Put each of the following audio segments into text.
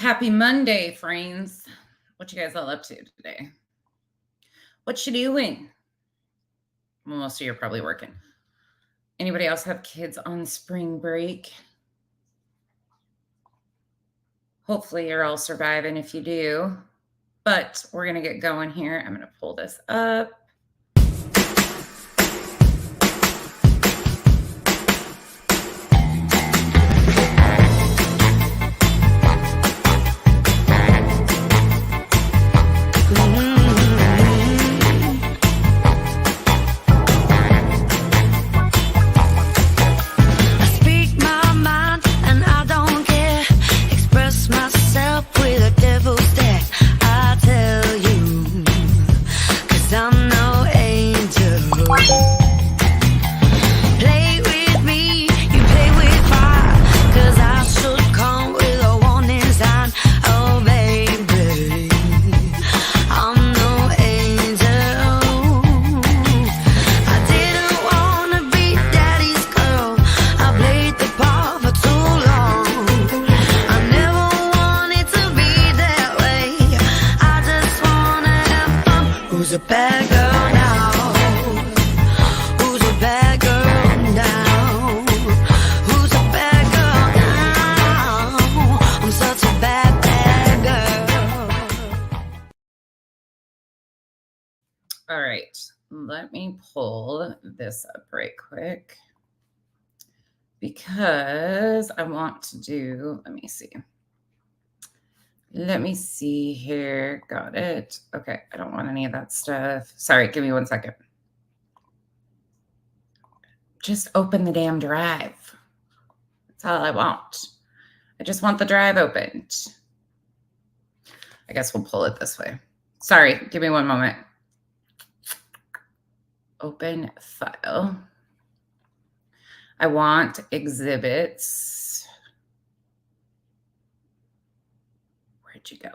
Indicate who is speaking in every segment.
Speaker 1: Happy Monday, friends. What you guys all up to today? What you doing? Well, most of you are probably working. Anybody else have kids on spring break? Hopefully you're all surviving if you do. But we're going to get going here. I'm going to pull this up. All right, let me pull this up right quick because I want to do, let me see here. Got it. Okay, I don't want any of that stuff. Sorry, give me 1 second. Just open the damn drive. That's all I want. I just want the drive opened. I guess we'll pull it this way. Sorry, give me 1 moment. Open file. I want exhibits. Where'd you go?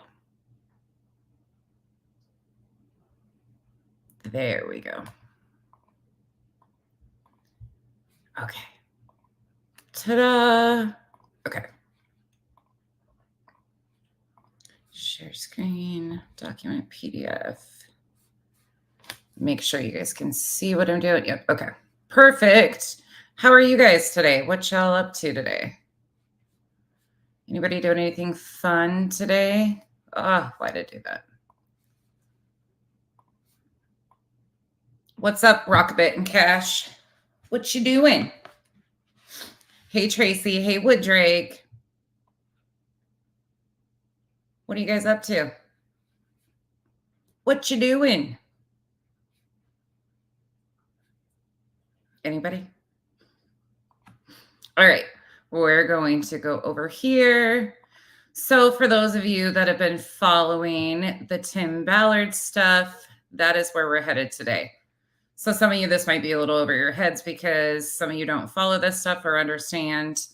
Speaker 1: There we go. Okay. Ta-da. Okay. Share screen, document PDF. Make sure you guys can see what I'm doing. Yep. Okay. Perfect. How are you guys today? What y'all up to today? Anybody doing anything fun today? Oh, why did I do that? What's up, Rockabit and Cash? What you doing? Hey, Tracy. Hey, Wooddrake. What are you guys up to? What you doing? Anybody? All right, we're going to go over here. So for those of you that have been following the Tim Ballard stuff, that is where we're headed today. So some of you, this might be a little over your heads because some of you don't follow this stuff or understand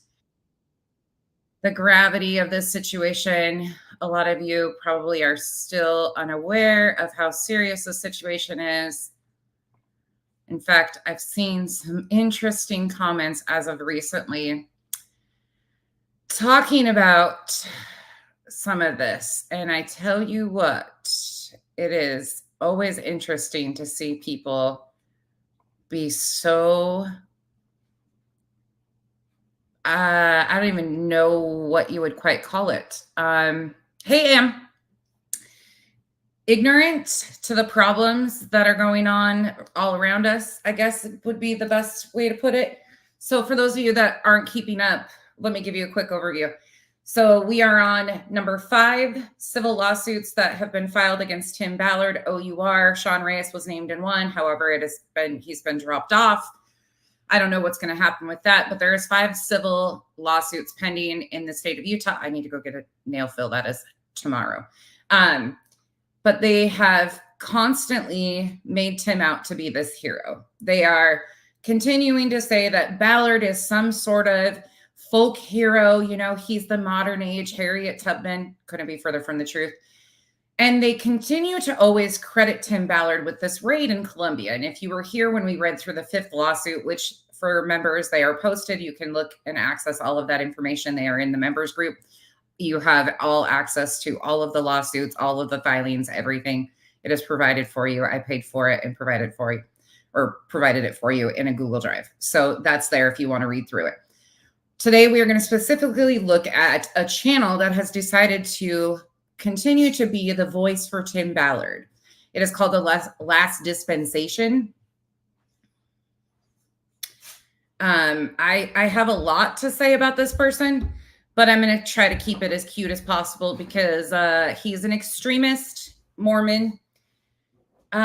Speaker 1: the gravity of this situation. A lot of you probably are still unaware of how serious the situation is. In fact, I've seen some interesting comments as of recently talking about some of this. And I tell you what, it is always interesting to see people be so, I don't even know what you would quite call it. Hey, Am. Ignorant to the problems that are going on all around us, I guess would be the best way to put it. So for those of you that aren't keeping up, let me give you a quick overview. So we are on number 5 civil lawsuits that have been filed against Tim Ballard, OUR. Sean Reyes was named in one. However, he's been dropped off. I don't know what's going to happen with that, but there's 5 civil lawsuits pending in the state of Utah. I need to go get a nail fill. That is tomorrow. But they have constantly made Tim out to be this hero. They are continuing to say that Ballard is some sort of folk hero. You know, he's the modern age Harriet Tubman. Couldn't be further from the truth. And they continue to always credit Tim Ballard with this raid in Colombia. And if you were here when we read through the 5th lawsuit, which for members, they are posted, you can look and access all of that information. They are in the members group. You have all access to all of the lawsuits, all of the filings, everything. It is provided for you. I paid for it and provided for you, or provided it for you in a Google Drive. So that's there if you want to read through it. Today, we are going to specifically look at a channel that has decided to continue to be the voice for Tim Ballard. It is called The Last Dispensation. I have a lot to say about this person, but I'm going to try to keep it as cute as possible because he's an extremist Mormon. He's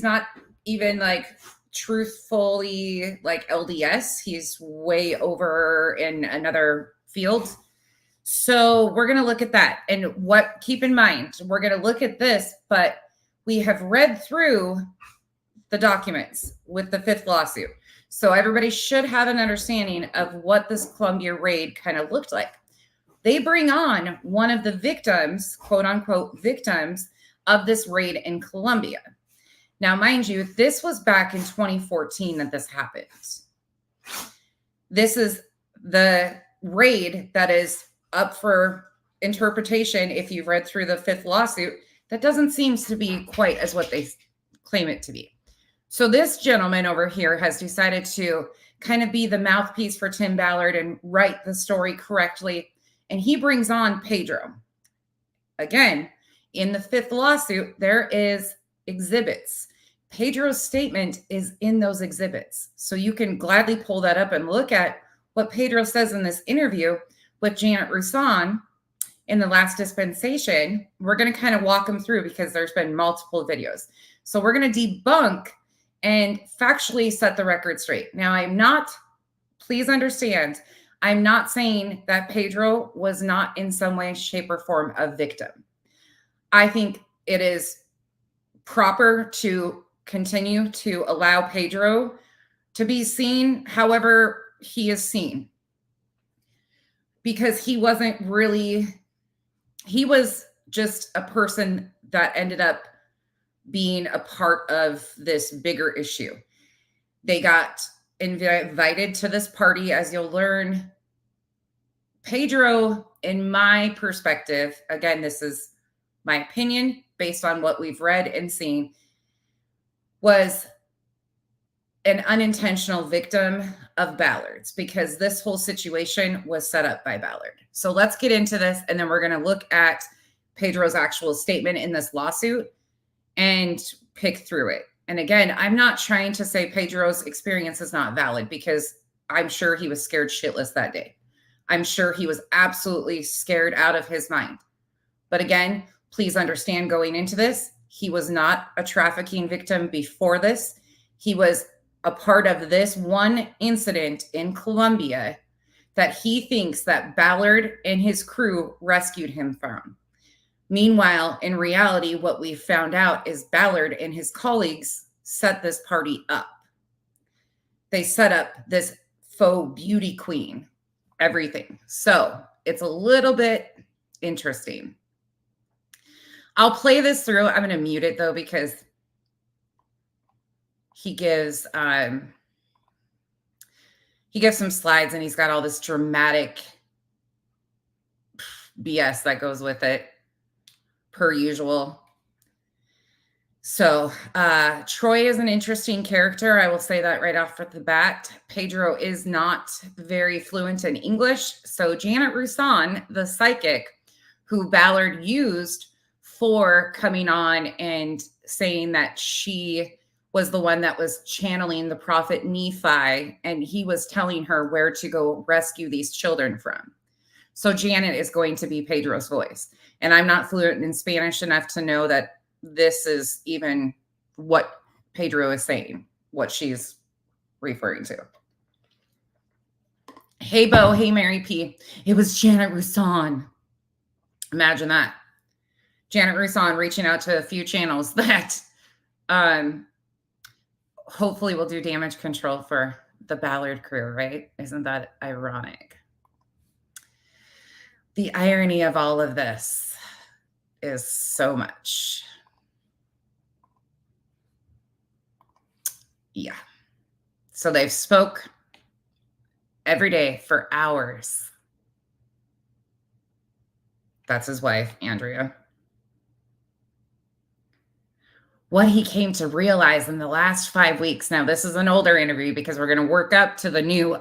Speaker 1: not even like truthfully like LDS. He's way over in another field. So we're going to look at that. And keep in mind, we're going to look at this, but we have read through the documents with the 5th lawsuit. So everybody should have an understanding of what this Columbia raid kind of looked like. They bring on one of the victims, quote unquote, victims of this raid in Columbia. Now, mind you, this was back in 2014 that this happened. This is the raid that is up for interpretation. If you've read through the 5th lawsuit, that doesn't seem to be quite as what they claim it to be. So this gentleman over here has decided to kind of be the mouthpiece for Tim Ballard and write the story correctly. And he brings on Pedro. Again, in the 5th lawsuit, there is exhibits. Pedro's statement is in those exhibits. So you can gladly pull that up and look at what Pedro says in this interview with Janet Roussan in The Last Dispensation. We're going to kind of walk them through because there's been multiple videos. So we're going to debunk and factually set the record straight. Now, please understand, I'm not saying that Pedro was not in some way, shape, or form a victim. I think it is proper to continue to allow Pedro to be seen however he is seen. Because he was just a person that ended up being a part of this bigger issue. They got invited to this party, as you'll learn. Pedro, in my perspective, again, this is my opinion based on what we've read and seen, was an unintentional victim of Ballard's because this whole situation was set up by Ballard. So let's get into this, and then we're going to look at Pedro's actual statement in this lawsuit and pick through it. And again, I'm not trying to say Pedro's experience is not valid because I'm sure he was scared shitless that day. I'm sure he was absolutely scared out of his mind. But again, please understand going into this, he was not a trafficking victim before this. He was a part of this one incident in Colombia that he thinks that Ballard and his crew rescued him from. Meanwhile, in reality, what we found out is Ballard and his colleagues set this party up. They set up this faux beauty queen, everything. So it's a little bit interesting. I'll play this through. I'm going to mute it though, because he gives some slides and he's got all this dramatic BS that goes with it, per usual. So Troy is an interesting character. I will say that right off the bat. Pedro is not very fluent in English. So Janet Roussan, the psychic who Ballard used for coming on and saying that she was the one that was channeling the prophet Nephi, and he was telling her where to go rescue these children from. So Janet is going to be Pedro's voice. And I'm not fluent in Spanish enough to know that this is even what Pedro is saying, what she's referring to. Hey, Bo. Hey, Mary P. It was Janet Roussan. Imagine that. Janet Roussan reaching out to a few channels that hopefully will do damage control for the Ballard crew, right? Isn't that ironic? The irony of all of this is so much. Yeah. So they've spoke every day for hours. That's his wife, Andrea. What he came to realize in the last 5 weeks. Now, this is an older interview because we're going to work up to the new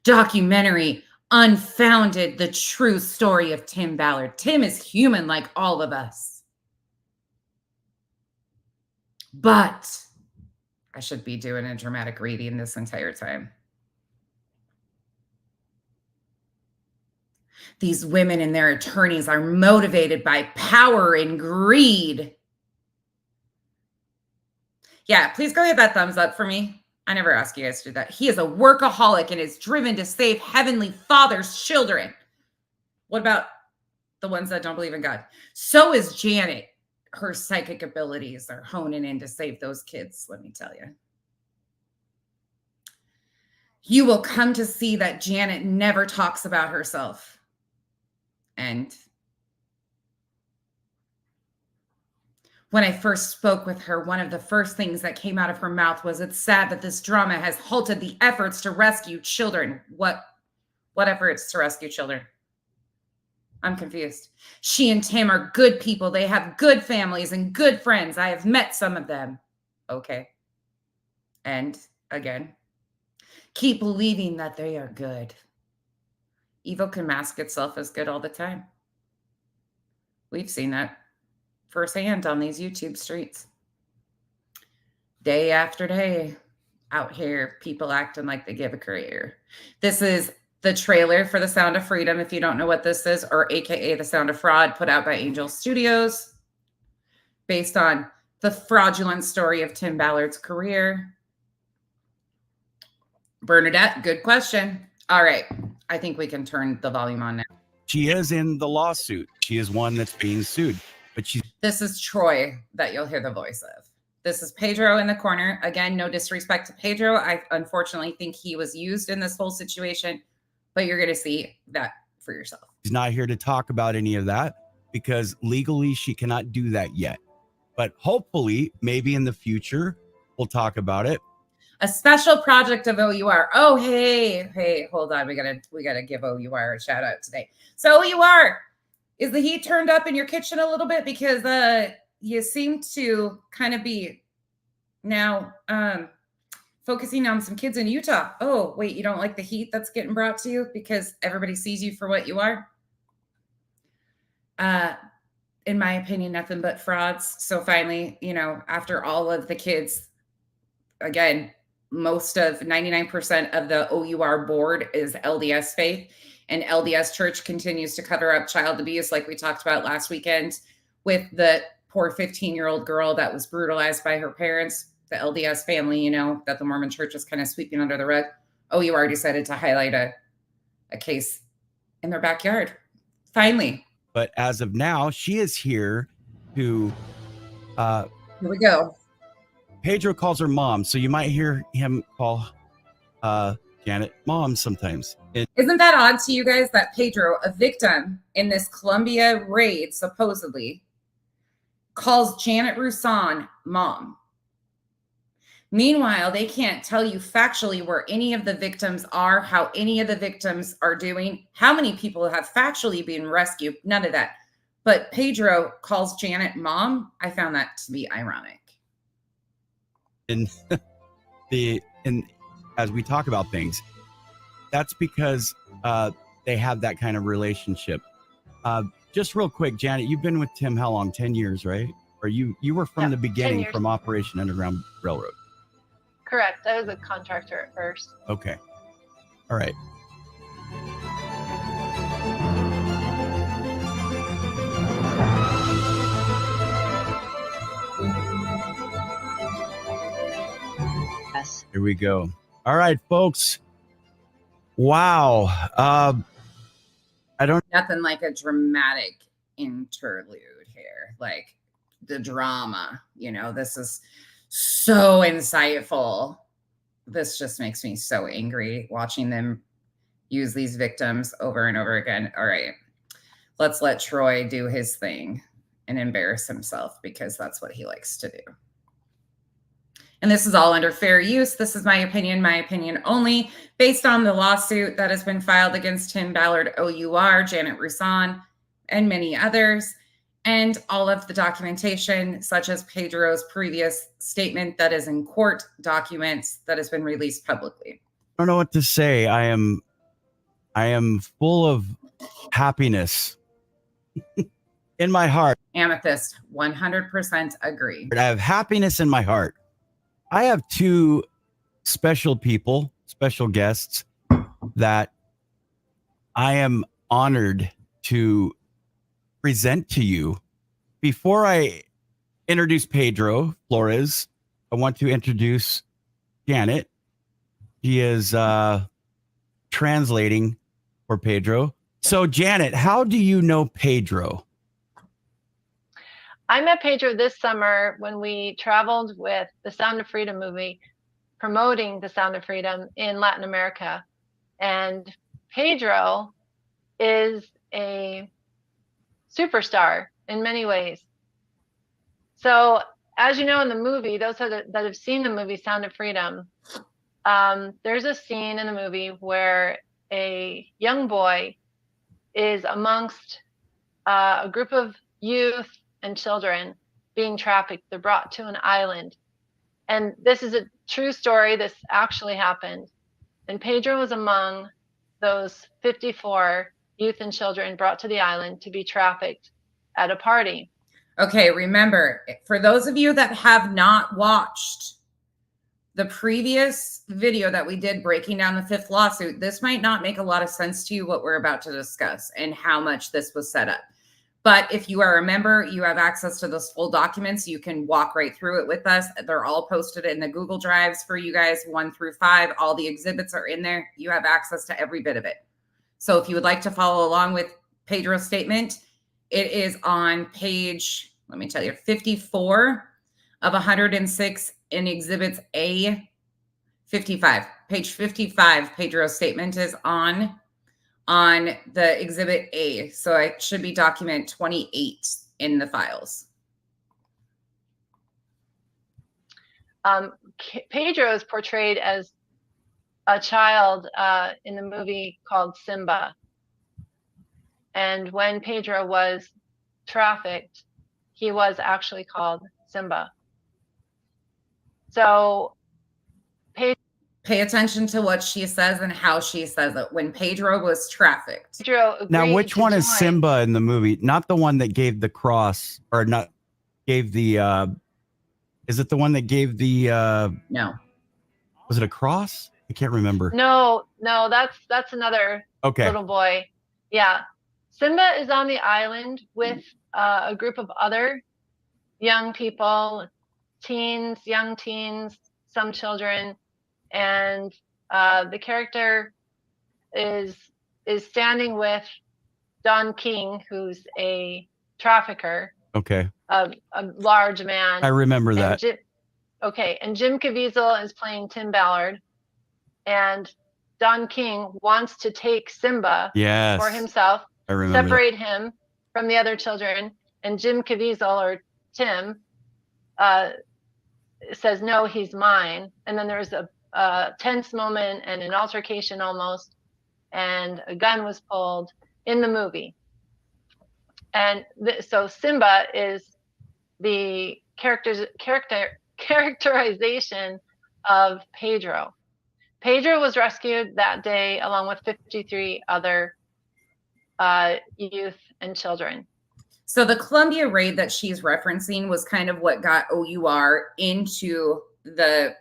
Speaker 1: documentary, Unfounded, the true story of Tim Ballard. Tim is human like all of us. But I should be doing a dramatic reading this entire time. These women and their attorneys are motivated by power and greed. Yeah, please go hit that thumbs up for me. I never ask you guys to do that. He is a workaholic and is driven to save Heavenly Father's children. What about the ones that don't believe in God? So is Janet. Her psychic abilities are honing in to save those kids, let me tell you. You will come to see that Janet never talks about herself. And when I first spoke with her, one of the first things that came out of her mouth was, "It's sad that this drama has halted the efforts to rescue children." What efforts to rescue children? I'm confused. She and Tim are good people. They have good families and good friends. I have met some of them. Okay. And again, keep believing that they are good. Evil can mask itself as good all the time. We've seen that firsthand on these YouTube streets. Day after day, out here, people acting like they give a career. This is the trailer for The Sound of Freedom, if you don't know what this is, or AKA The Sound of Fraud, put out by Angel Studios, based on the fraudulent story of Tim Ballard's career. Bernadette, good question. All right. I think we can turn the volume on now.
Speaker 2: She is in the lawsuit. She is one that's being sued. But
Speaker 1: this is Troy that you'll hear the voice of. This is Pedro in the corner. Again, no disrespect to Pedro. I unfortunately think he was used in this whole situation, but you're going to see that for yourself.
Speaker 2: She's not here to talk about any of that because legally she cannot do that yet. But hopefully, maybe in the future, we'll talk about it.
Speaker 1: A special project of OUR. Oh, hey, hold on. We gotta give OUR a shout out today. So OUR, is the heat turned up in your kitchen a little bit? Because you seem to kind of be now focusing on some kids in Utah. Oh, wait, you don't like the heat that's getting brought to you because everybody sees you for what you are? In my opinion, nothing but frauds. So finally, after all of the kids, again, most of 99% of the OUR board is LDS faith, and LDS church continues to cover up child abuse like we talked about last weekend with the poor 15-year-old girl that was brutalized by her parents, the LDS family, that the Mormon church is kind of sweeping under the rug. OUR decided to highlight a case in their backyard. Finally.
Speaker 2: But as of now, she is here to...
Speaker 1: Here we go.
Speaker 2: Pedro calls her mom, so you might hear him call Janet mom sometimes.
Speaker 1: Isn't that odd to you guys that Pedro, a victim in this Columbia raid, supposedly, calls Janet Roussan mom? Meanwhile, they can't tell you factually where any of the victims are, how any of the victims are doing, how many people have factually been rescued, none of that. But Pedro calls Janet mom. I found that to be ironic.
Speaker 2: And as we talk about things, that's because they have that kind of relationship. Just real quick, Janet, you've been with Tim how long? 10 years, right? Or you were from the beginning, from Operation Underground Railroad?
Speaker 3: Correct. I was a contractor at first.
Speaker 2: Okay. All right. Here we go. All right, folks. Wow. I don't...
Speaker 1: Nothing like a dramatic interlude here. Like the drama, this is so insightful. This just makes me so angry watching them use these victims over and over again. All right. Let's let Troy do his thing and embarrass himself because that's what he likes to do. And this is all under fair use. This is my opinion only, based on the lawsuit that has been filed against Tim Ballard, OUR, Janet Roussan, and many others, and all of the documentation, such as Pedro's previous statement that is in court documents that has been released publicly.
Speaker 2: I don't know what to say. I am full of happiness in my heart.
Speaker 1: Amethyst, 100% agree.
Speaker 2: I have happiness in my heart. I have two special people, special guests that I am honored to present to you. Before I introduce Pedro Flores, I want to introduce Janet. She is translating for Pedro. So Janet, how do you know Pedro?
Speaker 3: I met Pedro this summer when we traveled with the Sound of Freedom movie, promoting the Sound of Freedom in Latin America. And Pedro is a superstar in many ways. So, as you know, in the movie, those that have seen the movie Sound of Freedom, there's a scene in the movie where a young boy is amongst a group of youth and children being trafficked. They're brought to an island. And this is a true story. This actually happened. And Pedro was among those 54 youth and children brought to the island to be trafficked at a party.
Speaker 1: Okay, remember, for those of you that have not watched the previous video that we did breaking down the fifth lawsuit, this might not make a lot of sense to you what we're about to discuss and how much this was set up. But if you are a member, you have access to those full documents. You can walk right through it with us. They're all posted in the Google Drives for you guys, 1 through 5. All the exhibits are in there. You have access to every bit of it. So if you would like to follow along with Pedro's statement, it is on page, let me tell you, 54 of 106 in exhibits A 55. Page 55, Pedro's statement is on the exhibit A. So it should be document 28 in the files.
Speaker 3: Pedro is portrayed as a child in the movie called Simba. And when Pedro was trafficked, he was actually called Simba. So
Speaker 1: pay attention to what she says and how she says it. When Pedro was trafficked.
Speaker 2: Now, which one is Simba in the movie? Not the one that gave the cross, or not gave the, is it the one that gave the,
Speaker 1: no.
Speaker 2: Was it a cross? I can't remember.
Speaker 3: No, that's another little boy. Yeah. Simba is on the island with a group of other young people, young teens, some children. And the character is standing with Don King, who's a trafficker.
Speaker 2: Okay.
Speaker 3: A large man.
Speaker 2: I remember that.
Speaker 3: And Jim Caviezel is playing Tim Ballard. And Don King wants to take Simba for himself, separate him from the other children. And Jim Caviezel, or Tim, says, no, he's mine. And then there's a tense moment and an altercation almost, and a gun was pulled in the movie. And so Simba is the characterization of Pedro. Pedro was rescued that day along with 53 other youth and children.
Speaker 1: So the Columbia raid that she's referencing was kind of what got OUR into the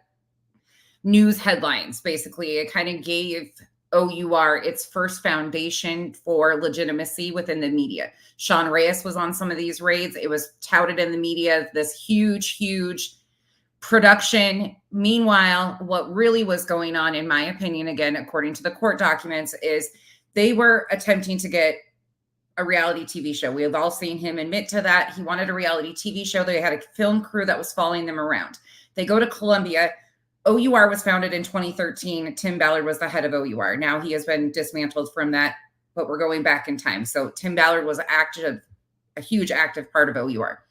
Speaker 1: news headlines. Basically, it kind of gave OUR its first foundation for legitimacy within the media. Sean Reyes was on some of these raids. It was touted in the media, this huge production. Meanwhile, what really was going on, in my opinion, again, according to the court documents, is they were attempting to get a reality TV show. We have all seen him admit to that. He wanted a reality TV show. They had a film crew that was following them around. They go to Columbia. OUR was founded in 2013. Tim Ballard was the head of OUR. Now he has been dismantled from that, but we're going back in time. So Tim Ballard was a huge active part of OUR.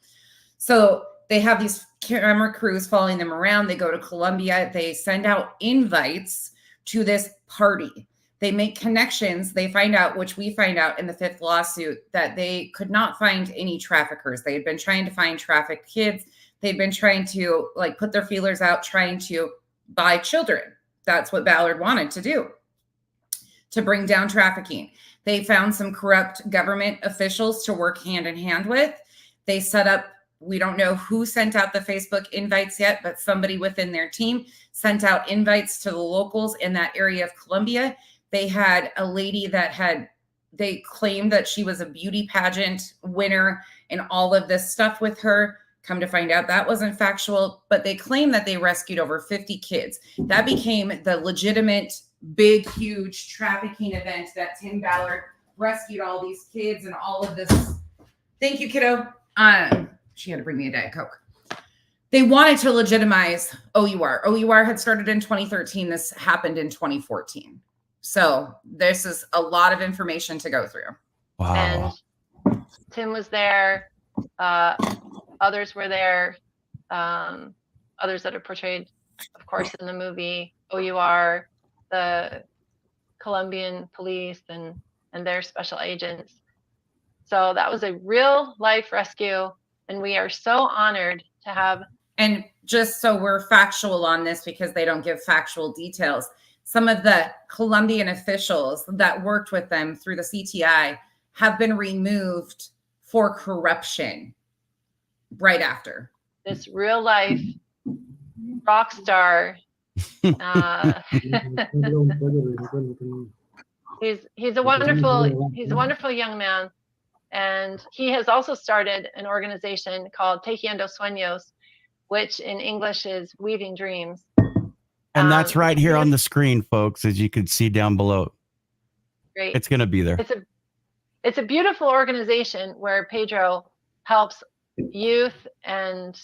Speaker 1: So they have these camera crews following them around. They go to Columbia. They send out invites to this party. They make connections. They find out, which we find out in the 5th lawsuit, that they could not find any traffickers. They had been trying to find trafficked kids. They'd been trying to like put their feelers out, trying to buy children. That's what Ballard wanted to do, to bring down trafficking. They found some corrupt government officials to work hand in hand with. They set up, we don't know who sent out the Facebook invites yet, but somebody within their team sent out invites to the locals in that area of Columbia. They had a lady that they claimed that she was a beauty pageant winner and all of this stuff with her. Come to find out that wasn't factual, but they claim that they rescued over 50 kids. That became the legitimate, big, huge trafficking event that Tim Ballard rescued all these kids and all of this. Thank you, kiddo. She had to bring me a Diet Coke. They wanted to legitimize OUR. OUR had started in 2013. This happened in 2014. So this is a lot of information to go through.
Speaker 2: Wow.
Speaker 3: And Tim was there. Others were there. Others that are portrayed, of course, in the movie, OUR, the Colombian police and their special agents. So that was a real life rescue. And we are so honored to have.
Speaker 1: And just so we're factual on this, because they don't give factual details, some of the Colombian officials that worked with them through the CTI have been removed for corruption right after.
Speaker 3: This real life rock star. He's a wonderful young man. And he has also started an organization called Tejiendo Sueños, which in English is Weaving Dreams.
Speaker 2: And that's right here on the screen, folks, as you can see down below.
Speaker 3: Great.
Speaker 2: It's going to be there.
Speaker 3: It's a beautiful organization where Pedro helps youth and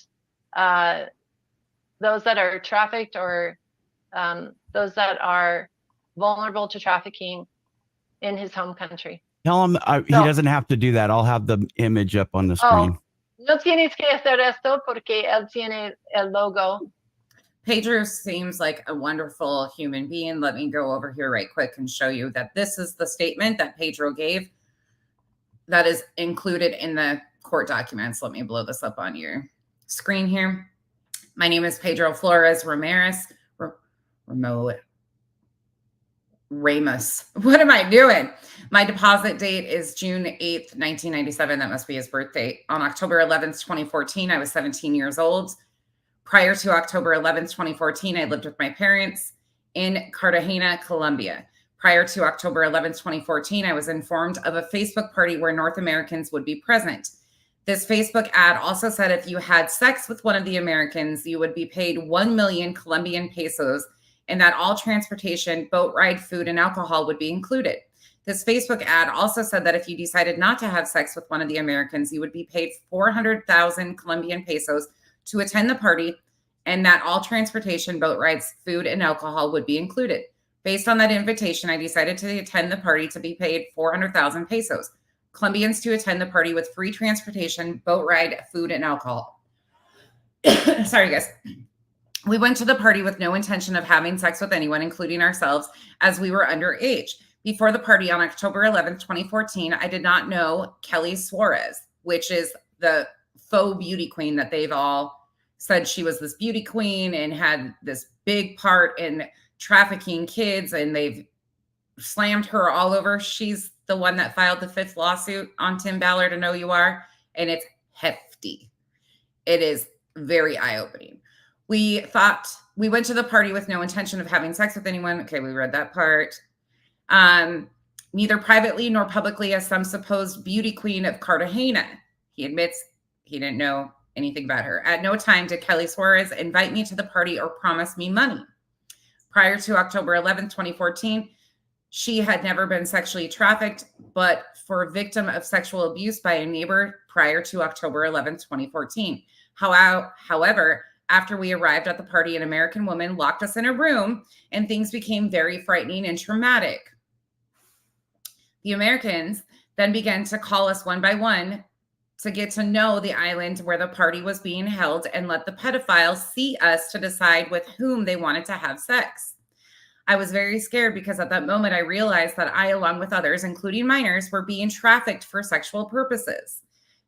Speaker 3: those that are trafficked or those that are vulnerable to trafficking in his home country.
Speaker 2: Tell him he doesn't have to do that. I'll have the image up on the screen.
Speaker 3: No tienes que hacer esto porque él tiene el logo.
Speaker 1: Pedro seems like a wonderful human being. Let me go over here right quick and show you that this is the statement that Pedro gave that is included in the court documents. Let me blow this up on your screen here. My name is Pedro Flores Ramirez. Ramos. What am I doing? My deposit date is June 8th, 1997. That must be his birthday. On October 11th, 2014, I was 17 years old. Prior to October 11th, 2014, I lived with my parents in Cartagena, Colombia. Prior to October 11th, 2014, I was informed of a Facebook party where North Americans would be present. This Facebook ad also said if you had sex with one of the Americans, you would be paid 1 million Colombian pesos, and that all transportation, boat ride, food, and alcohol would be included. This Facebook ad also said that if you decided not to have sex with one of the Americans, you would be paid 400,000 Colombian pesos to attend the party, and that all transportation, boat rides, food, and alcohol would be included. Based on that invitation, I decided to attend the party to be paid 400,000 pesos. Colombians to attend the party with free transportation, boat ride, food, and alcohol. Sorry, guys. We went to the party with no intention of having sex with anyone, including ourselves, as we were underage. Before the party on October 11th, 2014, I did not know Kelly Suarez, which is the faux beauty queen that they've all said she was this beauty queen and had this big part in trafficking kids, and they've slammed her all over. She's the one that filed the 5th lawsuit on Tim Ballard and OUR, and it's hefty. It is very eye-opening. We went to the party with no intention of having sex with anyone. Okay, we read that part. Neither privately nor publicly as some supposed beauty queen of Cartagena. He admits he didn't know anything about her. At no time did Kelly Suarez invite me to the party or promise me money. Prior to October 11th, 2014, she had never been sexually trafficked, but for a victim of sexual abuse by a neighbor prior to October 11th, 2014. However, after we arrived at the party, an American woman locked us in a room and things became very frightening and traumatic. The Americans then began to call us one by one to get to know the island where the party was being held and let the pedophiles see us to decide with whom they wanted to have sex. I was very scared because at that moment I realized that I, along with others, including minors, were being trafficked for sexual purposes.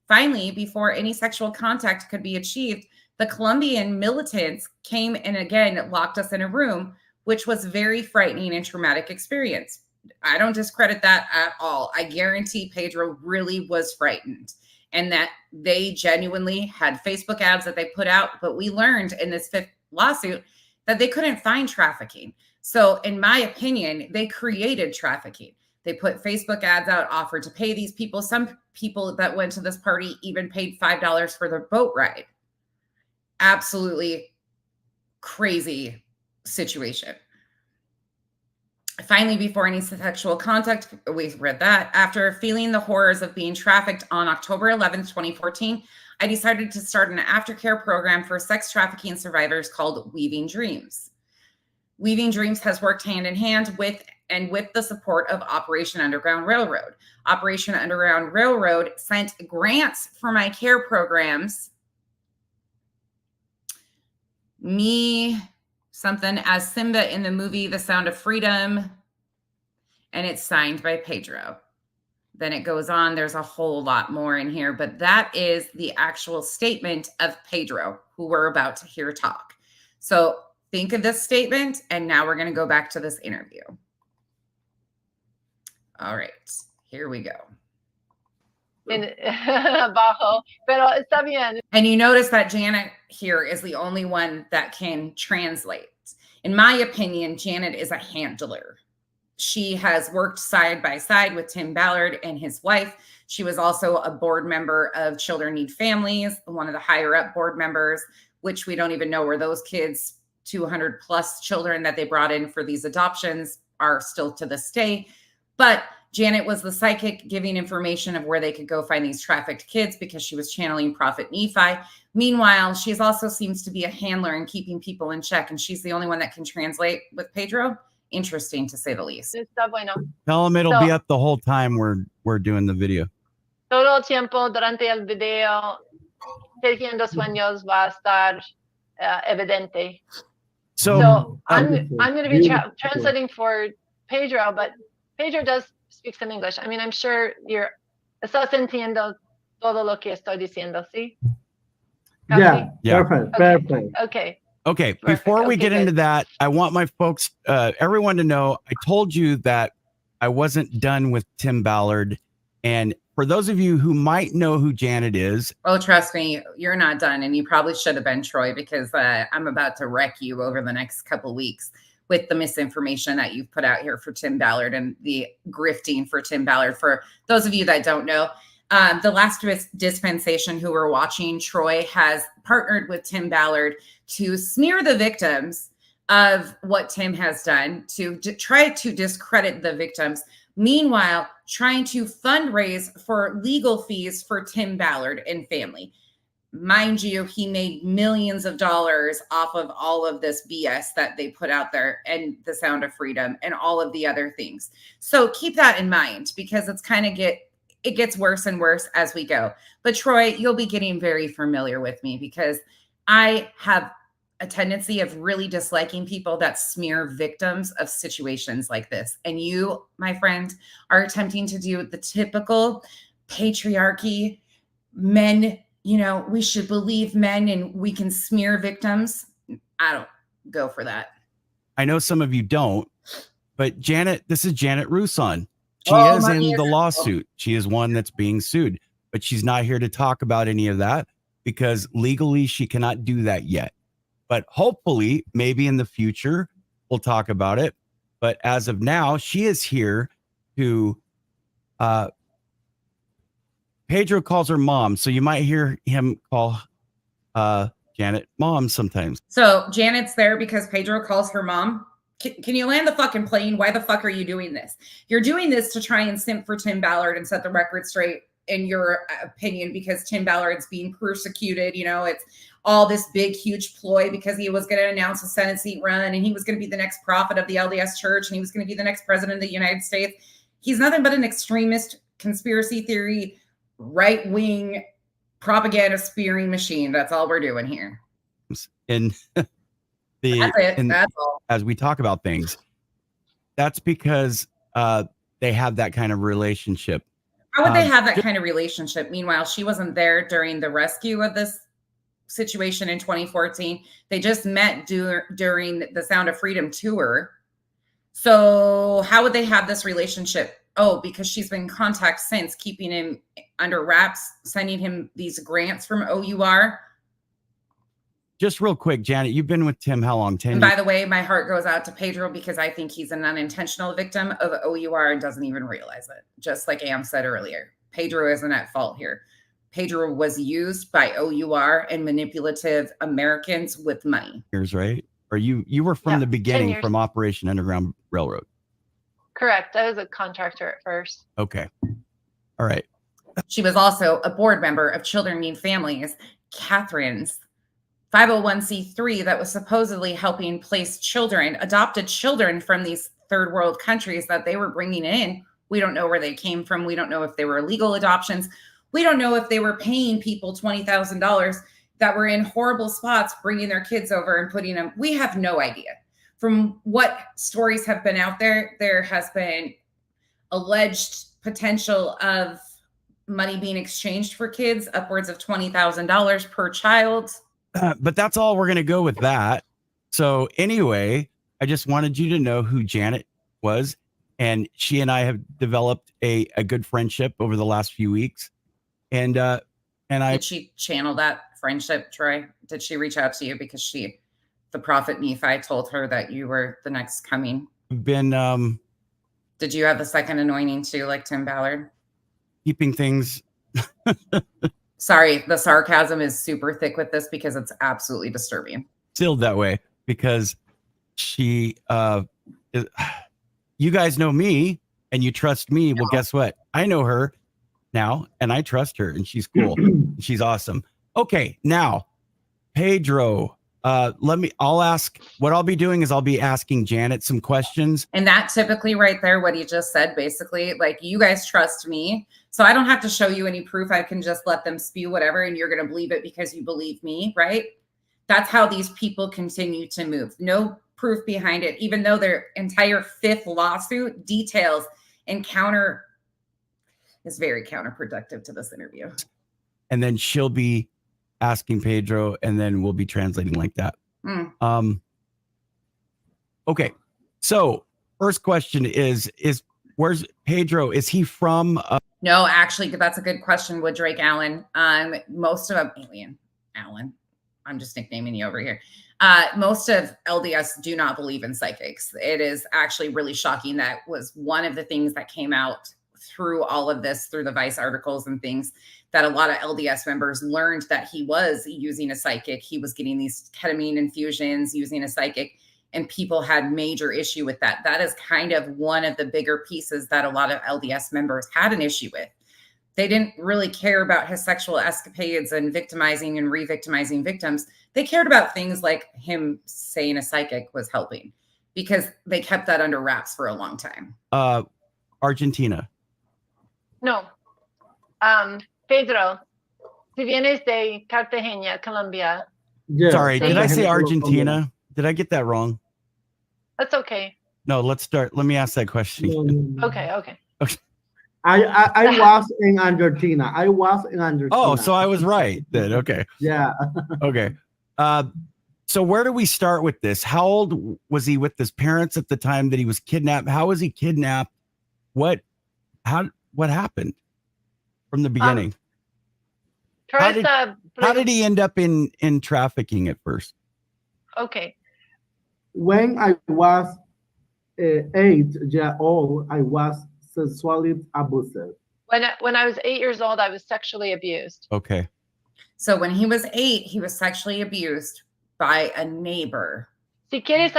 Speaker 1: Finally, before any sexual contact could be achieved, the Colombian militants came and again locked us in a room, which was very frightening and traumatic experience. I don't discredit that at all. I guarantee Pedro really was frightened and that they genuinely had Facebook ads that they put out. But we learned in this 5th lawsuit that they couldn't find trafficking. So in my opinion, they created trafficking. They put Facebook ads out, offered to pay these people. Some people that went to this party even paid $5 for their boat ride. Absolutely crazy situation. Finally, before any sexual contact, we read that. After feeling the horrors of being trafficked on October 11th, 2014, I decided to start an aftercare program for sex trafficking survivors called Weaving Dreams. Weaving Dreams has worked hand in hand with the support of Operation Underground Railroad. Operation Underground Railroad sent grants for my care programs. Me, something as Simba in the movie The Sound of Freedom, and it's signed by Pedro. Then it goes on. There's a whole lot more in here, but that is the actual statement of Pedro, who we're about to hear talk. So think of this statement, and now we're going to go back to this interview. All right, here we go.
Speaker 3: Bajo, pero está bien.
Speaker 1: And you notice that Janet here is the only one that can translate. In my opinion, Janet is a handler. She has worked side by side with Tim Ballard and his wife. She was also a board member of Children Need Families, one of the higher up board members, which we don't even know where those kids, 200 plus children that they brought in for these adoptions, are still to this day. But Janet was the psychic giving information of where they could go find these trafficked kids because she was channeling Prophet Nephi. Meanwhile, she also seems to be a handler and keeping people in check, and she's the only one that can translate with Pedro. Interesting, to say the least.
Speaker 3: Está bueno.
Speaker 2: Tell them it'll be up the whole time we're doing the video.
Speaker 3: Todo el tiempo durante el video, Tejiendo Sueños va a estar evidente.
Speaker 2: So
Speaker 3: I'm going to be translating for Pedro, but Pedro does speak some English. I mean, I'm sure estás entendiendo todo lo que estoy diciendo, ¿sí?
Speaker 4: Yeah,
Speaker 2: Yeah.
Speaker 4: perfect, perfect.
Speaker 3: Okay.
Speaker 2: Okay,
Speaker 3: Perfect.
Speaker 2: before we
Speaker 3: Okay,
Speaker 2: get
Speaker 3: good.
Speaker 2: into that, I want my folks, everyone to know, I told you that I wasn't done with Tim Ballard. And for those of you who might know who Janet is.
Speaker 1: Oh, trust me, you're not done. And you probably should have been, Troy, because I'm about to wreck you over the next couple weeks with the misinformation that you've put out here for Tim Ballard and the grifting for Tim Ballard. For those of you that don't know, the last dispensation who we're watching, Troy has partnered with Tim Ballard to smear the victims of what Tim has done, to try to discredit the victims. Meanwhile, trying to fundraise for legal fees for Tim Ballard and family. Mind you, he made millions of dollars off of all of this BS that they put out there and The Sound of Freedom and all of the other things. So keep that in mind because it's kind of it gets worse and worse as we go. But Troy, you'll be getting very familiar with me because I have a tendency of really disliking people that smear victims of situations like this. And you, my friend, are attempting to do the typical patriarchy, men, we should believe men and we can smear victims. I don't go for that.
Speaker 2: I know some of you don't, but this is Janet Rousson. She is in the lawsuit. She is one that's being sued, but she's not here to talk about any of that because legally she cannot do that yet. But hopefully, maybe in the future, we'll talk about it. But as of now, she is here to, Pedro calls her mom. So you might hear him call Janet mom sometimes.
Speaker 1: So Janet's there because Pedro calls her mom. Can you land the fucking plane? Why the fuck are you doing this? You're doing this to try and simp for Tim Ballard and set the record straight in your opinion because Tim Ballard's being persecuted. It's all this big, huge ploy because he was going to announce a Senate seat run and he was going to be the next prophet of the LDS church and he was going to be the next president of the United States. He's nothing but an extremist conspiracy theory, right-wing propaganda spearing machine. That's all we're doing here.
Speaker 2: And
Speaker 1: That's it. That's all.
Speaker 2: As we talk about things, That's because they have that kind of relationship.
Speaker 1: How would they have that kind of relationship? Meanwhile, she wasn't there during the rescue of this situation in 2014. They just met during the Sound of Freedom tour. So how would they have this relationship? Oh, because she's been in contact since, keeping him under wraps, sending him these grants from OUR.
Speaker 2: Just real quick, Janet, you've been with Tim how long? 10
Speaker 1: And
Speaker 2: years?
Speaker 1: by the way, my heart goes out to Pedro because I think he's an unintentional victim of OUR and doesn't even realize it. Just like Am said earlier, Pedro isn't at fault here. Pedro was used by OUR and manipulative Americans with money.
Speaker 2: Years, right? Or you were from the beginning, from Operation Underground Railroad.
Speaker 3: Correct. I was a contractor at first.
Speaker 2: Okay. All right.
Speaker 1: She was also a board member of Children Need Families, Catherine's 501c3 that was supposedly helping place children, adopted children from these third world countries that they were bringing in. We don't know where they came from. We don't know if they were illegal adoptions. We don't know if they were paying people $20,000 that were in horrible spots, bringing their kids over and putting them. We have no idea. From what stories have been out there, there has been alleged potential of money being exchanged for kids, upwards of $20,000 per child.
Speaker 2: But that's all we're going to go with that. So anyway, I just wanted you to know who Janet was. And she and I have developed a good friendship over the last few weeks. And
Speaker 1: did she channel that friendship, Troy? Did she reach out to you because the prophet Nephi told her that you were the next coming? Did you have the second anointing too, like Tim Ballard?
Speaker 2: Keeping things.
Speaker 1: Sorry, the sarcasm is super thick with this because it's absolutely disturbing.
Speaker 2: Sealed that way because she, you guys know me and you trust me. Well, guess what? I know her now and I trust her and she's cool. She's awesome. Okay. Now, Pedro, I'll ask, what I'll be doing is I'll be asking Janet some questions.
Speaker 1: And that typically right there, what he just said, basically, like, you guys trust me. So I don't have to show you any proof. I can just let them spew whatever and you're going to believe it because you believe me, right? That's how these people continue to move. No proof behind it, even though their entire fifth lawsuit details and is very counterproductive to this interview.
Speaker 2: And then she'll be asking Pedro and then we'll be translating like that. Okay. So first question is where's Pedro? Is he from?
Speaker 1: No, actually, that's a good question. Wooddrake Allen. Most of Allen. I'm just nicknaming you over here. Most of LDS do not believe in psychics. It is actually really shocking. That was one of the things that came out through all of this, through the Vice articles and things, that a lot of LDS members learned that he was using a psychic. He was getting these ketamine infusions using a psychic, and people had major issue with that. That is kind of one of the bigger pieces that a lot of LDS members had an issue with. They didn't really care about his sexual escapades and victimizing and re-victimizing victims. They cared about things like him saying a psychic was helping, because they kept that under wraps for a long time.
Speaker 2: Argentina.
Speaker 3: No. Pedro, si vienes de Cartagena, Colombia.
Speaker 4: Yeah.
Speaker 2: Sorry, did I say
Speaker 4: Colombia.
Speaker 2: Argentina? Did I get that wrong?
Speaker 3: That's okay.
Speaker 2: No, let me ask that question.
Speaker 3: Okay.
Speaker 4: I was in Argentina.
Speaker 2: Oh, so I was right then. Okay.
Speaker 4: Yeah.
Speaker 2: Okay. So where do we start with this? How old was he with his parents at the time that he was kidnapped? How was he kidnapped? What happened from the beginning? How did he end up in trafficking at first?
Speaker 3: Okay.
Speaker 4: When I was 8 years old, I was sexually abused.
Speaker 3: When I was 8 years old, I was sexually abused.
Speaker 2: Okay.
Speaker 1: So when he was 8, he was sexually abused by a neighbor.
Speaker 3: Si quieres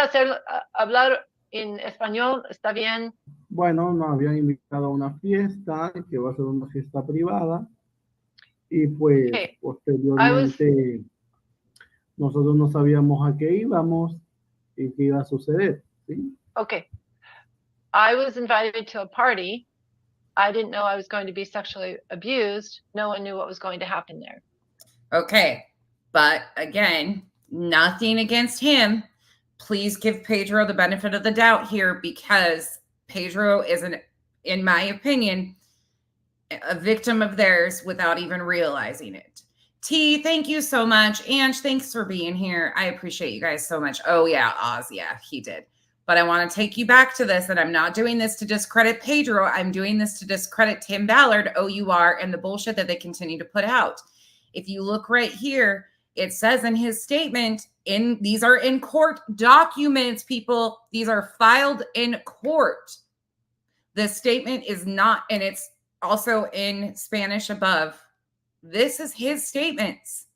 Speaker 3: hablar en español, está bien.
Speaker 4: Bueno, nos habían invitado a una fiesta, que va a ser una fiesta privada. Y pues, posteriormente, nosotros no sabíamos a qué íbamos y qué iba a suceder. ¿Sí?
Speaker 3: Okay. I was invited to a party. I didn't know I was going to be sexually abused. No one knew what was going to happen there.
Speaker 1: Okay. But again, nothing against him, please give Pedro the benefit of the doubt here, because Pedro is, in my opinion, a victim of theirs without even realizing it. T, thank you so much. Ange, thanks for being here. I appreciate you guys so much. Oh yeah, Oz, yeah, he did. But I want to take you back to this, and I'm not doing this to discredit Pedro. I'm doing this to discredit Tim Ballard, OUR, and the bullshit that they continue to put out. If you look right here, it says in his statement, these are in court documents, people. These are filed in court. This statement is not, and it's also in Spanish above. This is his statements.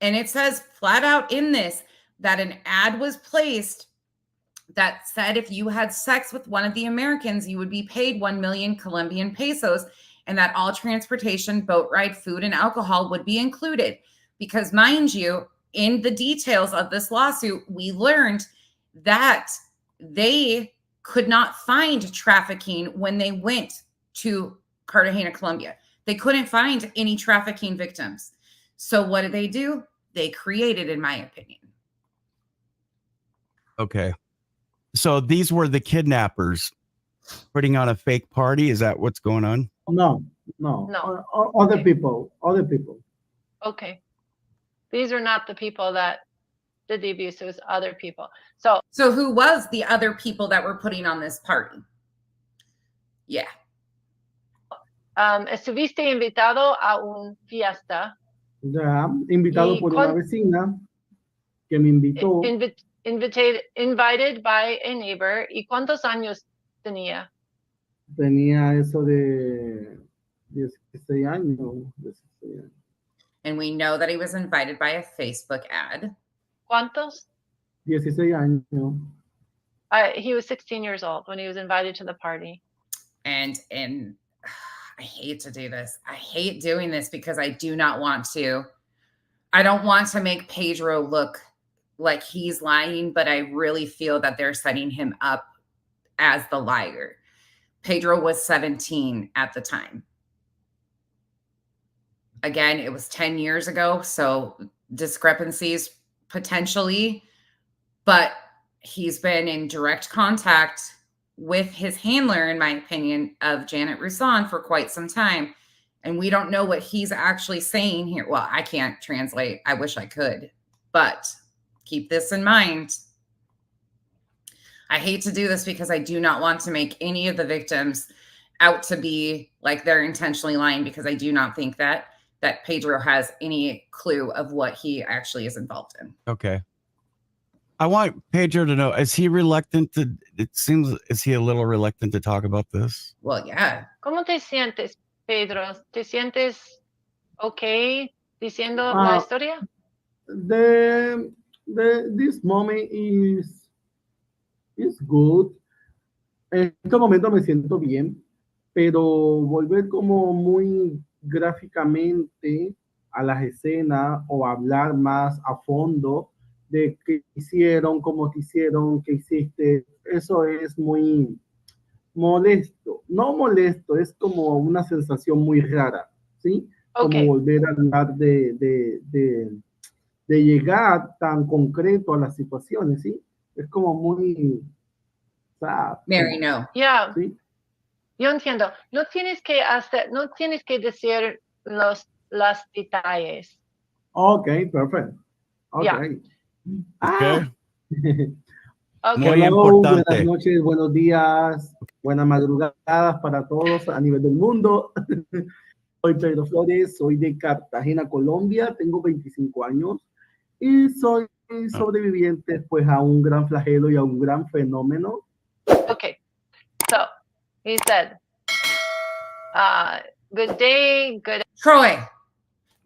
Speaker 1: And it says flat out in this that an ad was placed that said if you had sex with one of the Americans, you would be paid 1 million Colombian pesos, and that all transportation, boat ride, food, and alcohol would be included. Because mind you, in the details of this lawsuit, we learned that they could not find trafficking when they went to Cartagena, Colombia. They couldn't find any trafficking victims. So what did they do? They created, in my opinion.
Speaker 2: Okay. So these were the kidnappers putting on a fake party. Is that what's going on?
Speaker 4: No. Other people.
Speaker 3: Okay. These are not the people that did the abuse. It was other people. So
Speaker 1: who was the other people that were putting on this party? Yeah.
Speaker 3: Estuviste invitado a un fiesta.
Speaker 4: Ya, invitado por una vecina que me invitó.
Speaker 3: Invited by a neighbor. ¿Y cuántos años tenía?
Speaker 4: Tenía eso de 16 años.
Speaker 1: And we know that he was invited by a Facebook ad.
Speaker 3: ¿Cuántos?
Speaker 4: 16 años.
Speaker 3: He was 16 years old when he was invited to the party.
Speaker 1: And I hate to do this. I hate doing this because I do not want to. I don't want to make Pedro look like he's lying, but I really feel that they're setting him up as the liar. Pedro was 17 at the time. Again, it was 10 years ago, so discrepancies potentially, but he's been in direct contact with his handler, in my opinion, of Janet Roussan for quite some time. And we don't know what he's actually saying here. Well, I can't translate. I wish I could, but keep this in mind. I hate to do this because I do not want to make any of the victims out to be like they're intentionally lying, because I do not think that Pedro has any clue of what he actually is involved in.
Speaker 2: Okay. I want Pedro to know, is he reluctant to, is he a little reluctant to talk about this?
Speaker 1: Well, yeah.
Speaker 3: ¿Cómo te sientes, Pedro? ¿Te sientes okay diciendo la historia?
Speaker 4: This moment is good. En este momento me siento bien, pero volver como muy gráficamente a las escenas o hablar más a fondo de qué hicieron, cómo te hicieron, qué hiciste, eso es muy molesto. No molesto, es como una sensación muy rara, ¿sí?
Speaker 3: Okay.
Speaker 4: Como volver a hablar de llegar tan concreto a las situaciones, ¿sí? Es como muy...
Speaker 1: Mary, no.
Speaker 3: Yeah.
Speaker 4: ¿Sí?
Speaker 3: Yo entiendo. No tienes que decir los detalles.
Speaker 4: Okay, perfect. Okay.
Speaker 3: Yeah.
Speaker 2: Okay.
Speaker 3: Okay.
Speaker 2: Muy importante.
Speaker 4: Buenas noches, buenos días, buenas madrugadas para todos a nivel del mundo. Soy Pedro Flores, soy de Cartagena, Colombia, tengo 25 años y soy sobreviviente pues a un gran flagelo y a un gran fenómeno.
Speaker 3: Okay. So, he said, good day, good...
Speaker 1: Troy,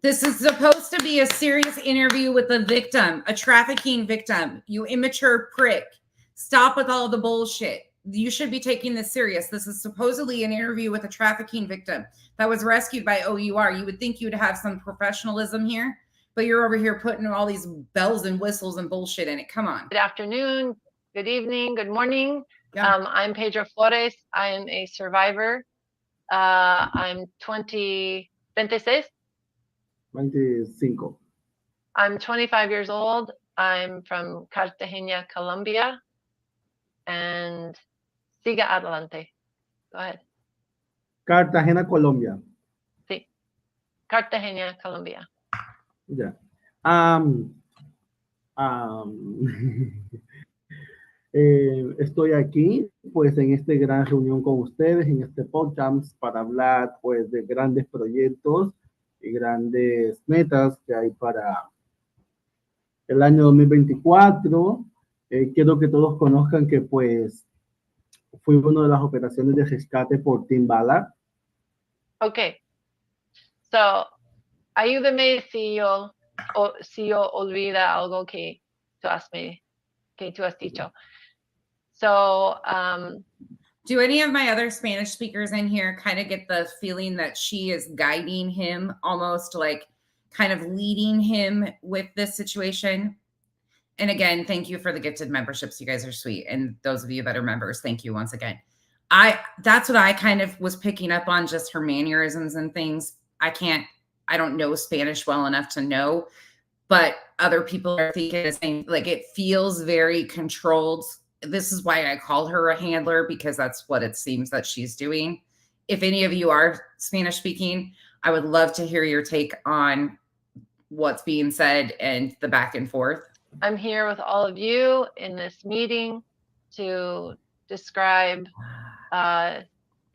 Speaker 1: this is supposed to be a serious interview with a victim, a trafficking victim. You immature prick. Stop with all the bullshit. You should be taking this serious. This is supposedly an interview with a trafficking victim that was rescued by OUR. You would think you'd have some professionalism here, but you're over here putting all these bells and whistles and bullshit in it. Come on.
Speaker 3: Good afternoon, good evening, good morning.
Speaker 1: Yeah.
Speaker 3: I'm Pedro Flores. I am a survivor. I'm 26.
Speaker 4: I'm 25.
Speaker 3: I'm 25 years old. I'm from Cartagena, Colombia. And siga adelante. Go ahead.
Speaker 4: Cartagena, Colombia.
Speaker 3: Sí. Cartagena, Colombia.
Speaker 4: Ya. Estoy aquí, pues, en esta gran reunión con ustedes, en este podcast, para hablar, pues, de grandes proyectos y grandes metas que hay para el año 2024. Quiero que todos conozcan que, pues, fui una de las operaciones de rescate por Team Ballard.
Speaker 3: Okay. So, ayúdame si yo olvida algo que tú has dicho. So,
Speaker 1: do any of my other Spanish speakers in here kind of get the feeling that she is guiding him, almost like kind of leading him with this situation? And again, thank you for the gifted memberships. You guys are sweet. And those of you that are members, thank you once again. That's what I kind of was picking up on, just her mannerisms and things. I don't know Spanish well enough to know, but other people are thinking the same. Like, it feels very controlled. This is why I call her a handler, because that's what it seems that she's doing. If any of you are Spanish speaking, I would love to hear your take on what's being said and the back and forth.
Speaker 3: I'm here with all of you in this meeting to describe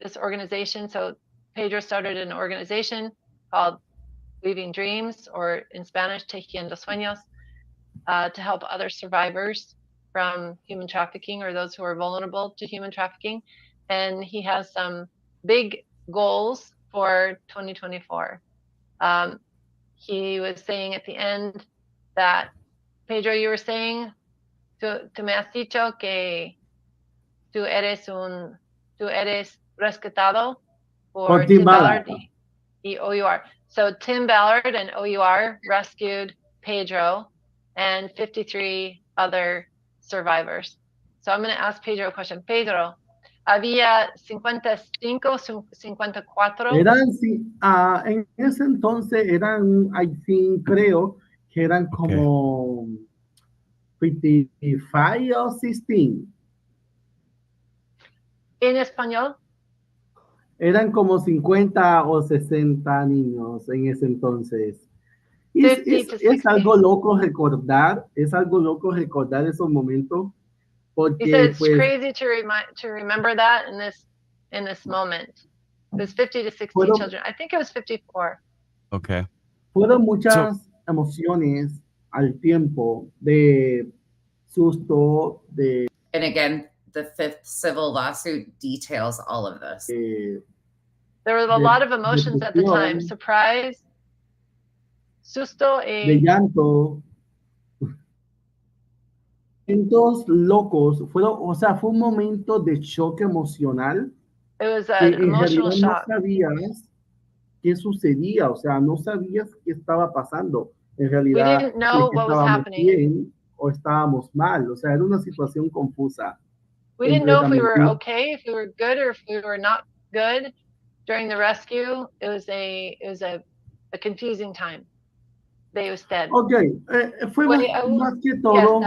Speaker 3: this organization. So Pedro started an organization called Weaving Dreams, or in Spanish, Tejiendo Sueños, to help other survivors from human trafficking, or those who are vulnerable to human trafficking. And he has some big goals for 2024. He was saying at the end that, Pedro, you were saying, tú me has dicho que tú eres rescatado por Tim Ballard y OUR. So Tim Ballard and OUR rescued Pedro and 53 other survivors. So I'm going to ask Pedro a question. Pedro, había 55, 54.
Speaker 4: En ese entonces eran, I think, creo que eran como 55 o 16.
Speaker 3: ¿En español?
Speaker 4: Eran como 50 o 60 niños en ese entonces. Es algo loco recordar, esos momentos. Porque,
Speaker 3: he said it's
Speaker 4: pues,
Speaker 3: crazy to remember that in this moment. It was 50 to 60 children. I think it was 54.
Speaker 2: Okay.
Speaker 4: Fueron muchas emociones al tiempo, de susto, de...
Speaker 1: And again, the 5th civil lawsuit details all of this.
Speaker 3: There was a lot of emotions at the time. Surprise, susto,
Speaker 4: de llanto. Momentos locos, fue un momento de choque emocional.
Speaker 3: It was an emotional shock.
Speaker 4: No sabías qué sucedía, no sabías qué estaba pasando. En realidad,
Speaker 3: we didn't know what was happening.
Speaker 4: Bien o estábamos mal, era una situación confusa.
Speaker 3: We didn't know if we were okay, if we were good, or if we were not good during the rescue. It was a confusing time. They was dead.
Speaker 4: Okay, fue más que todo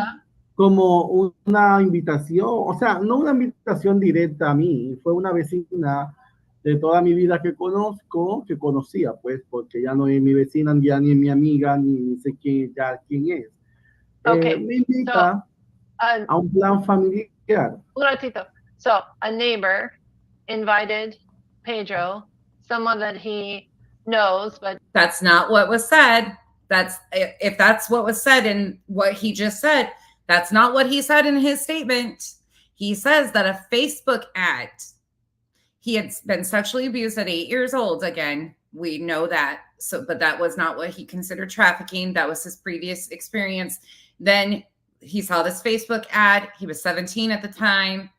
Speaker 4: como una invitación, no una invitación directa a mí, fue una vecina de toda mi vida que conocía, pues, porque ya no es mi vecina, ya ni es mi amiga, ni sé quién es.
Speaker 3: Okay.
Speaker 4: Me invita a un plan familiar.
Speaker 3: Un ratito. So, a neighbor invited Pedro, someone that he knows, but...
Speaker 1: That's not what was said. If that's what was said in what he just said, that's not what he said in his statement. He says that a Facebook ad, he had been sexually abused at 8 years old. Again, we know that. So, but that was not what he considered trafficking. That was his previous experience. Then he saw this Facebook ad. He was 17 at the time,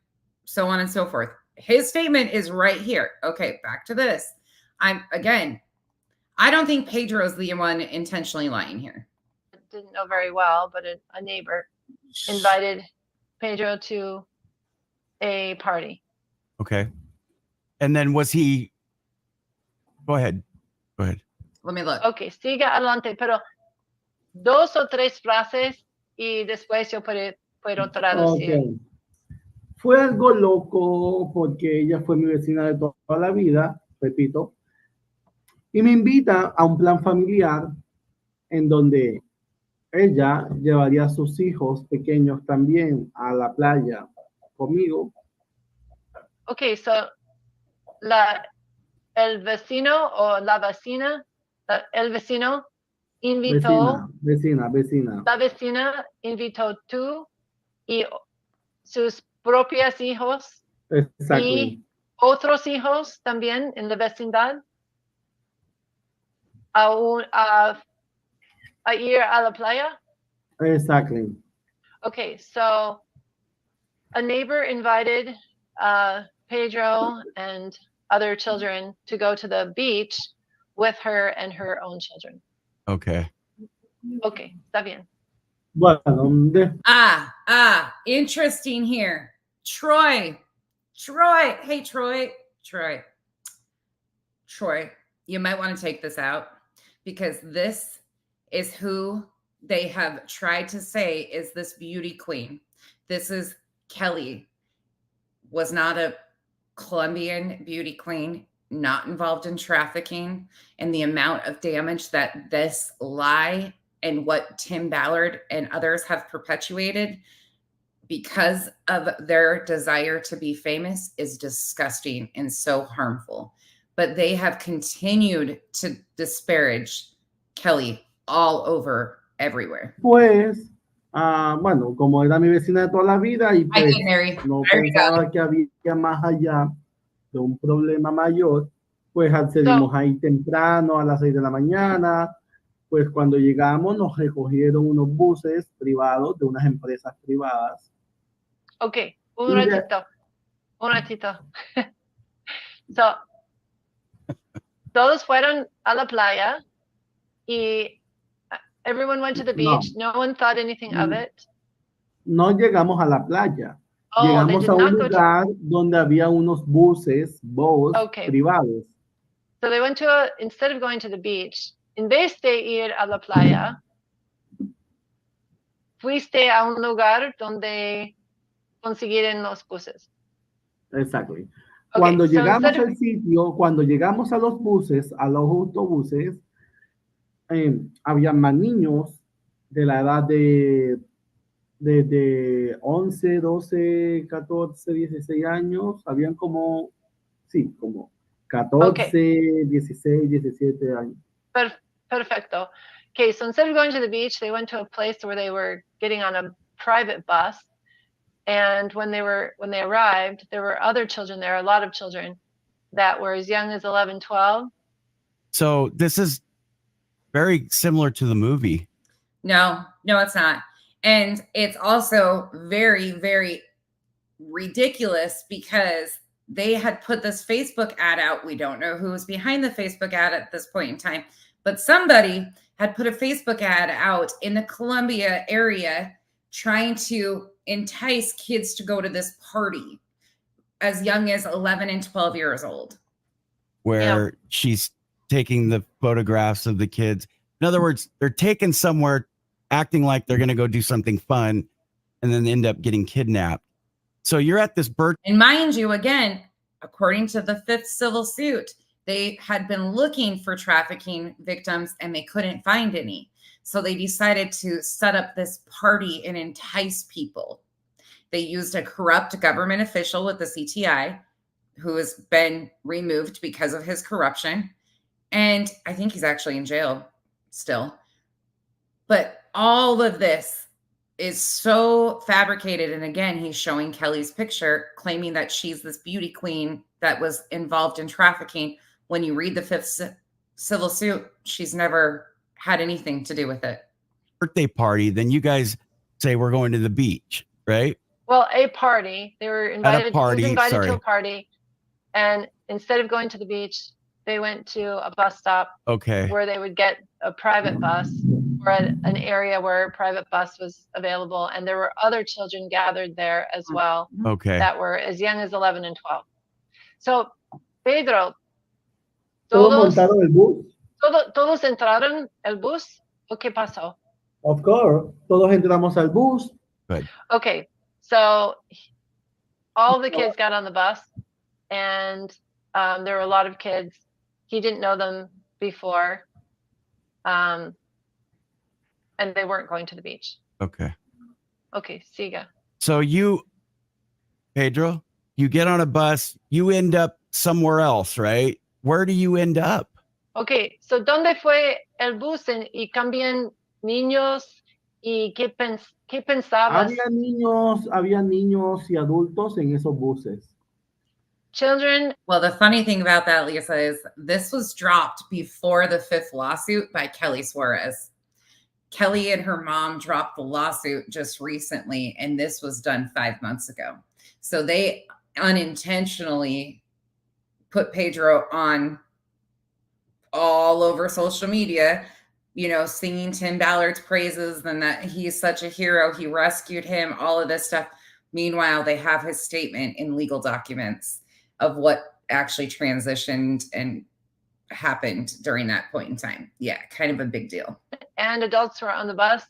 Speaker 1: so on and so forth. His statement is right here. Okay, back to this. I don't think Pedro's the one intentionally lying here.
Speaker 3: Didn't know very well, but a neighbor invited Pedro to a party.
Speaker 2: Okay. And then was he... Go ahead.
Speaker 1: Let me look.
Speaker 3: Okay, siga adelante, pero 2 o 3 frases y después yo puedo traducir.
Speaker 4: Okay. Fue algo loco porque ella fue mi vecina de toda la vida, repito, y me invita a un plan familiar en donde ella llevaría a sus hijos pequeños también a la playa conmigo.
Speaker 3: Okay, so el vecino o la vecina, el vecino invitó,
Speaker 4: Vecina.
Speaker 3: la vecina invitó tú y sus propios hijos
Speaker 4: Exactly.
Speaker 3: y otros hijos también en la vecindad a ir a la playa.
Speaker 4: Exactly.
Speaker 3: Okay, so a neighbor invited Pedro and other children to go to the beach with her and her own children.
Speaker 2: Okay.
Speaker 3: Okay, está bien.
Speaker 4: Bueno,
Speaker 1: Interesting here. Troy. Hey, Troy, you might want to take this out because this is who they have tried to say is this beauty queen. This is Kelly, was not a Colombian beauty queen, not involved in trafficking, and the amount of damage that this lie and what Tim Ballard and others have perpetuated because of their desire to be famous is disgusting and so harmful. But they have continued to disparage Kelly all over everywhere.
Speaker 4: Pues, bueno, como era mi vecina de toda la vida y pues no pensaba que había más allá de un problema mayor, pues accedimos ahí temprano a las 6 de la mañana. Pues cuando llegamos nos recogieron unos buses privados de unas empresas privadas.
Speaker 3: Okay, un ratito. So, todos fueron a la playa y everyone went to the beach. No one thought anything of it.
Speaker 4: No llegamos a la playa. Llegamos a un lugar donde había unos buses privados.
Speaker 3: So they went instead of going to the beach, en vez de ir a la playa, fuiste a un lugar donde consiguieron los buses.
Speaker 4: Exactly. Cuando llegamos al sitio, cuando llegamos a los buses, a los autobuses, había más niños de la edad de 11, 12, 14, 16 años. Habían como 14, 16, 17 años.
Speaker 3: Perfecto. Okay, so instead of going to the beach, they went to a place where they were getting on a private bus. And when they arrived, there were other children there, a lot of children that were as young as 11, 12.
Speaker 2: So this is very similar to the movie.
Speaker 1: No, it's not. And it's also very, very ridiculous because they had put this Facebook ad out. We don't know who was behind the Facebook ad at this point in time, but somebody had put a Facebook ad out in the Columbia area trying to entice kids to go to this party as young as 11 and 12 years old.
Speaker 2: Where she's taking the photographs of the kids. In other words, they're taken somewhere acting like they're going to go do something fun and then end up getting kidnapped. So you're at this birthday.
Speaker 1: And mind you, again, according to the 5th civil suit, they had been looking for trafficking victims and they couldn't find any. So they decided to set up this party and entice people. They used a corrupt government official with the CTI who has been removed because of his corruption. And I think he's actually in jail still. But all of this is so fabricated. And again, he's showing Kelly's picture, claiming that she's this beauty queen that was involved in trafficking. When you read the 5th civil suit, she's never had anything to do with it.
Speaker 2: Birthday party, then you guys say we're going to the beach, right?
Speaker 3: Well, a party. They were invited,
Speaker 2: to
Speaker 3: a party. And instead of going to the beach, they went to a bus stop where they would get a private bus or an area where a private bus was available. And there were other children gathered there as well that were as young as 11 and 12. So, Pedro, ¿todos entraron el bus o qué pasó?
Speaker 4: Of course, todos entramos al bus.
Speaker 2: Good.
Speaker 3: Okay, so all the kids got on the bus, and there were a lot of kids. He didn't know them before, and they weren't going to the beach.
Speaker 2: Okay.
Speaker 3: Okay, siga.
Speaker 2: So you, Pedro, you get on a bus, you end up somewhere else, right? Where do you end up?
Speaker 3: Okay, so ¿dónde fue el bus y cambian niños y qué pensabas?
Speaker 4: Había niños y adultos en esos buses.
Speaker 3: Children.
Speaker 1: Well, the funny thing about that, Lisa, is this was dropped before the 5th lawsuit by Kelly Suarez. Kelly and her mom dropped the lawsuit just recently, and this was done 5 months ago. So they unintentionally put Pedro on all over social media, you know, singing Tim Ballard's praises and that he's such a hero. He rescued him, all of this stuff. Meanwhile, they have his statement in legal documents of what actually transitioned and happened during that point in time. Yeah, kind of a big deal.
Speaker 3: And adults were on the bus.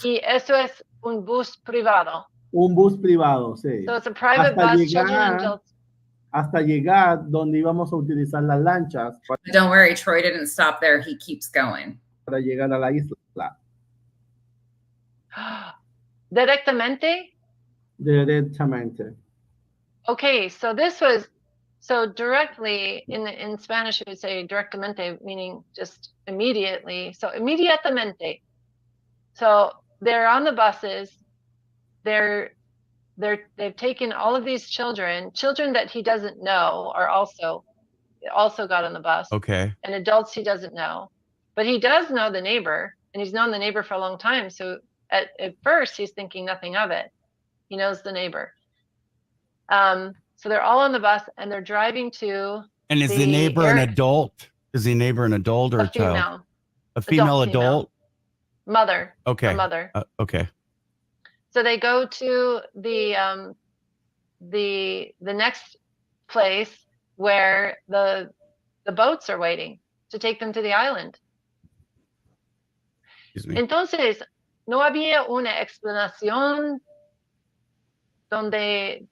Speaker 3: Y eso es un bus privado.
Speaker 4: Un bus privado, sí.
Speaker 3: So it's a private bus, children and adults.
Speaker 4: Hasta llegar donde íbamos a utilizar las lanchas.
Speaker 1: But don't worry, Troy didn't stop there. He keeps going.
Speaker 4: Para llegar a la isla.
Speaker 3: Directamente?
Speaker 4: Directamente.
Speaker 3: Okay, so this was, so directly, in Spanish, we would say directamente, meaning just immediately. So inmediatamente. So they're on the buses. They've taken all of these children that he doesn't know are also got on the bus.
Speaker 2: Okay.
Speaker 3: And adults he doesn't know. But he does know the neighbor, and he's known the neighbor for a long time. So at first he's thinking nothing of it. He knows the neighbor. So they're all on the bus and they're driving to.
Speaker 2: And is the neighbor an adult? Is the neighbor an adult or a child? A female adult?
Speaker 3: Mother.
Speaker 2: Okay.
Speaker 3: Mother.
Speaker 2: Okay.
Speaker 3: So they go to the next place where the boats are waiting to take them to the island. Entonces, no había una explicación donde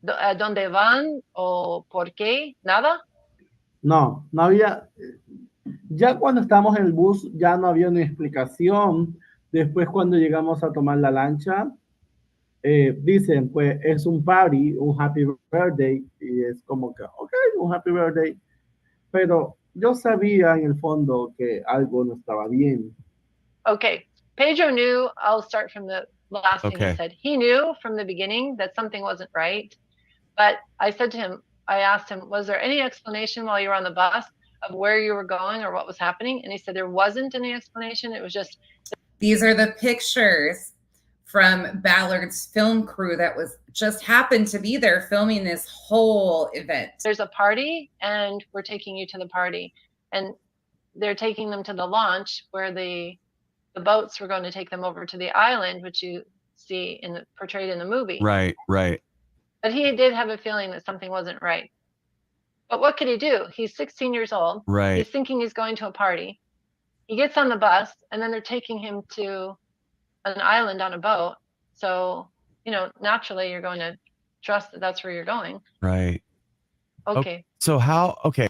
Speaker 3: dónde van o por qué, nada.
Speaker 4: No había. Ya cuando estamos en el bus ya no había una explicación. Después cuando llegamos a tomar la lancha, dicen, pues es un party, un happy birthday, y es como que, ok, un happy birthday. Pero yo sabía en el fondo que algo no estaba bien.
Speaker 3: Okay, Pedro knew, I'll start from the last thing he said. He knew from the beginning that something wasn't right. But I said to him, I asked him, was there any explanation while you were on the bus of where you were going or what was happening? And he said there wasn't any explanation. It was just.
Speaker 1: These are the pictures from Ballard's film crew that was just happened to be there filming this whole event.
Speaker 3: There's a party and we're taking you to the party. And they're taking them to the launch where the boats were going to take them over to the island, which you see portrayed in the movie.
Speaker 2: Right.
Speaker 3: But he did have a feeling that something wasn't right. But what could he do? He's 16 years old.
Speaker 2: Right.
Speaker 3: He's thinking he's going to a party. He gets on the bus and then they're taking him to an island on a boat. So, you know, naturally you're going to trust that that's where you're going.
Speaker 2: Right.
Speaker 3: Okay.
Speaker 2: So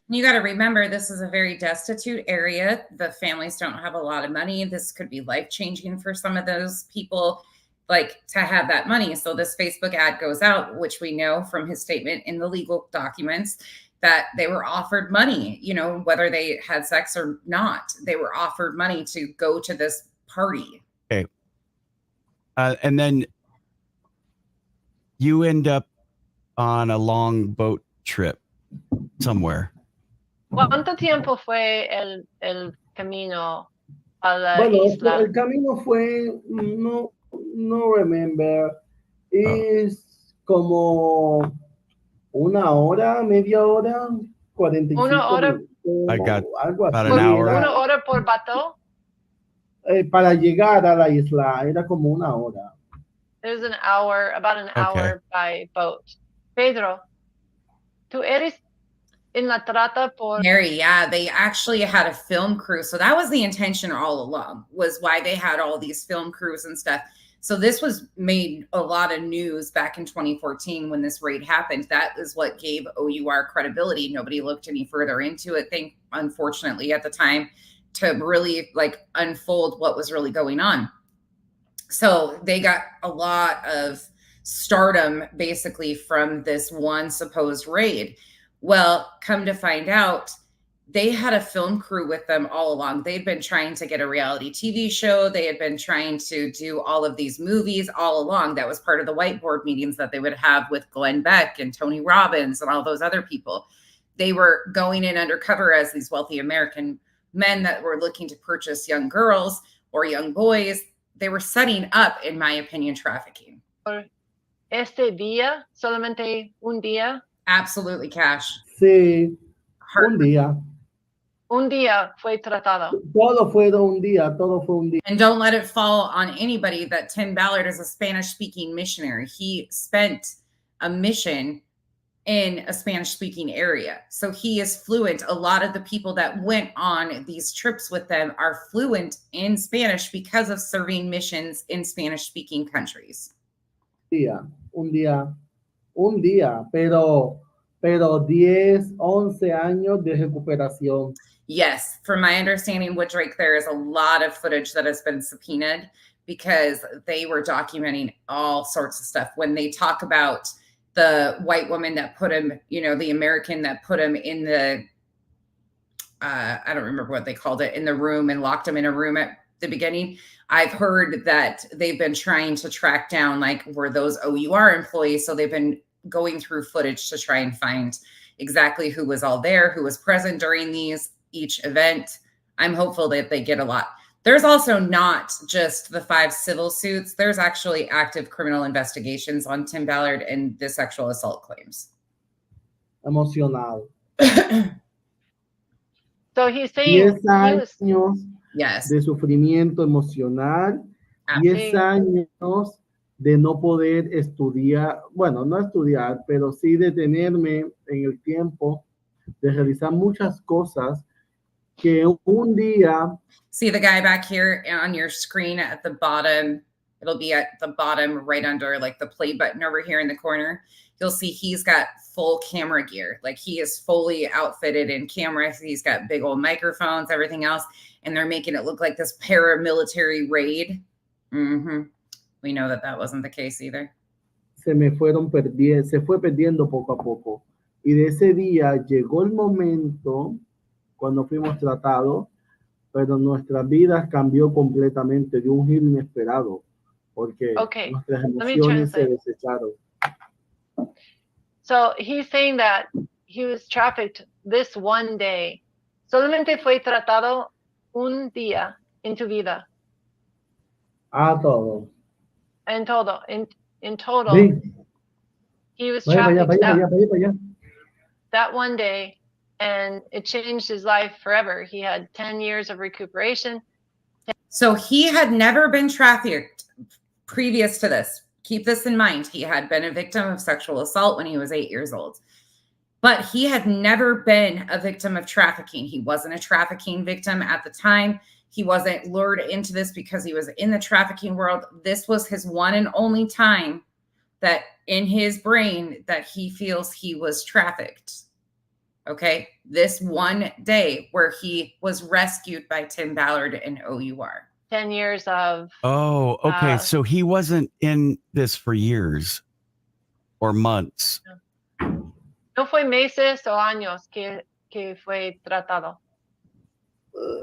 Speaker 1: you got to remember, this is a very destitute area. The families don't have a lot of money. This could be life-changing for some of those people, like to have that money. So this Facebook ad goes out, which we know from his statement in the legal documents that they were offered money, you know, whether they had sex or not, they were offered money to go to this party.
Speaker 2: Okay. And then you end up on a long boat trip somewhere.
Speaker 3: ¿Cuánto tiempo fue el camino a la isla?
Speaker 4: El camino fue, no remember, es como una hora, media hora, 45
Speaker 3: Una hora.
Speaker 4: minutos.
Speaker 2: I got
Speaker 4: algo
Speaker 2: about
Speaker 4: así.
Speaker 2: an hour.
Speaker 3: Una hora por bateau?
Speaker 4: Para llegar a la isla era como una hora.
Speaker 3: There's about an hour by boat. Pedro, tú eres En la trata por...
Speaker 1: Mary, yeah, they actually had a film crew. So that was the intention all along, was why they had all these film crews and stuff. So this was made a lot of news back in 2014 when this raid happened. That is what gave OUR credibility. Nobody looked any further into it, unfortunately, at the time, to really like unfold what was really going on. So they got a lot of stardom basically from this one supposed raid. Well, come to find out, they had a film crew with them all along. They'd been trying to get a reality TV show. They had been trying to do all of these movies all along. That was part of the whiteboard meetings that they would have with Glenn Beck and Tony Robbins and all those other people. They were going in undercover as these wealthy American men that were looking to purchase young girls or young boys. They were setting up, in my opinion, trafficking.
Speaker 3: Este día, solamente un día.
Speaker 1: Absolutely, Cash.
Speaker 4: Sí, un día.
Speaker 3: Un día fue tratado.
Speaker 4: Todo fue un día, todo fue un día.
Speaker 1: And don't let it fall on anybody that Tim Ballard is a Spanish-speaking missionary. He spent a mission in a Spanish-speaking area. So he is fluent. A lot of the people that went on these trips with them are fluent in Spanish because of serving missions in Spanish-speaking countries.
Speaker 4: Un día, pero 10, 11 años de recuperación.
Speaker 1: Yes, from my understanding, Wooddrake, there is a lot of footage that has been subpoenaed because they were documenting all sorts of stuff. When they talk about the white woman that put him, you know, the American that put him in the, I don't remember what they called it, in the room and locked him in a room at the beginning. I've heard that they've been trying to track down, like, were those OUR employees? So they've been going through footage to try and find exactly who was all there, who was present during each event. I'm hopeful that they get a lot. There's also not just the 5 civil suits. There's actually active criminal investigations on Tim Ballard and the sexual assault claims.
Speaker 4: Emocionado.
Speaker 3: So he's saying
Speaker 4: 10 años
Speaker 1: yes.
Speaker 4: de sufrimiento emocional, 10 años de no poder estudiar, bueno, no estudiar, pero sí detenerme en el tiempo de realizar muchas cosas que un día.
Speaker 1: See the guy back here on your screen at the bottom. It'll be at the bottom right under like the play button over here in the corner. You'll see he's got full camera gear. Like he is fully outfitted in cameras. He's got big old microphones, everything else. And they're making it look like this paramilitary raid. We know that that wasn't the case either.
Speaker 4: Se fue perdiendo poco a poco. Y de ese día llegó el momento cuando fuimos tratados, pero nuestras vidas cambió completamente de un giro inesperado, porque nuestras emociones se desecharon.
Speaker 3: So he's saying that he was trafficked this one day. Solamente fue tratado un día en tu vida.
Speaker 4: Todo.
Speaker 3: En todo. In total, he was
Speaker 4: trafficked
Speaker 3: that one day, and it changed his life forever. He had 10 years of recuperation.
Speaker 1: So he had never been trafficked previous to this. Keep this in mind. He had been a victim of sexual assault when he was 8 years old, but he had never been a victim of trafficking. He wasn't a trafficking victim at the time. He wasn't lured into this because he was in the trafficking world. This was his one and only time that in his brain that he feels he was trafficked. Okay. This one day where he was rescued by Tim Ballard and OUR.
Speaker 3: 10 years of.
Speaker 2: Oh, okay. So he wasn't in this for years or months.
Speaker 3: No fue meses o años que fue tratado.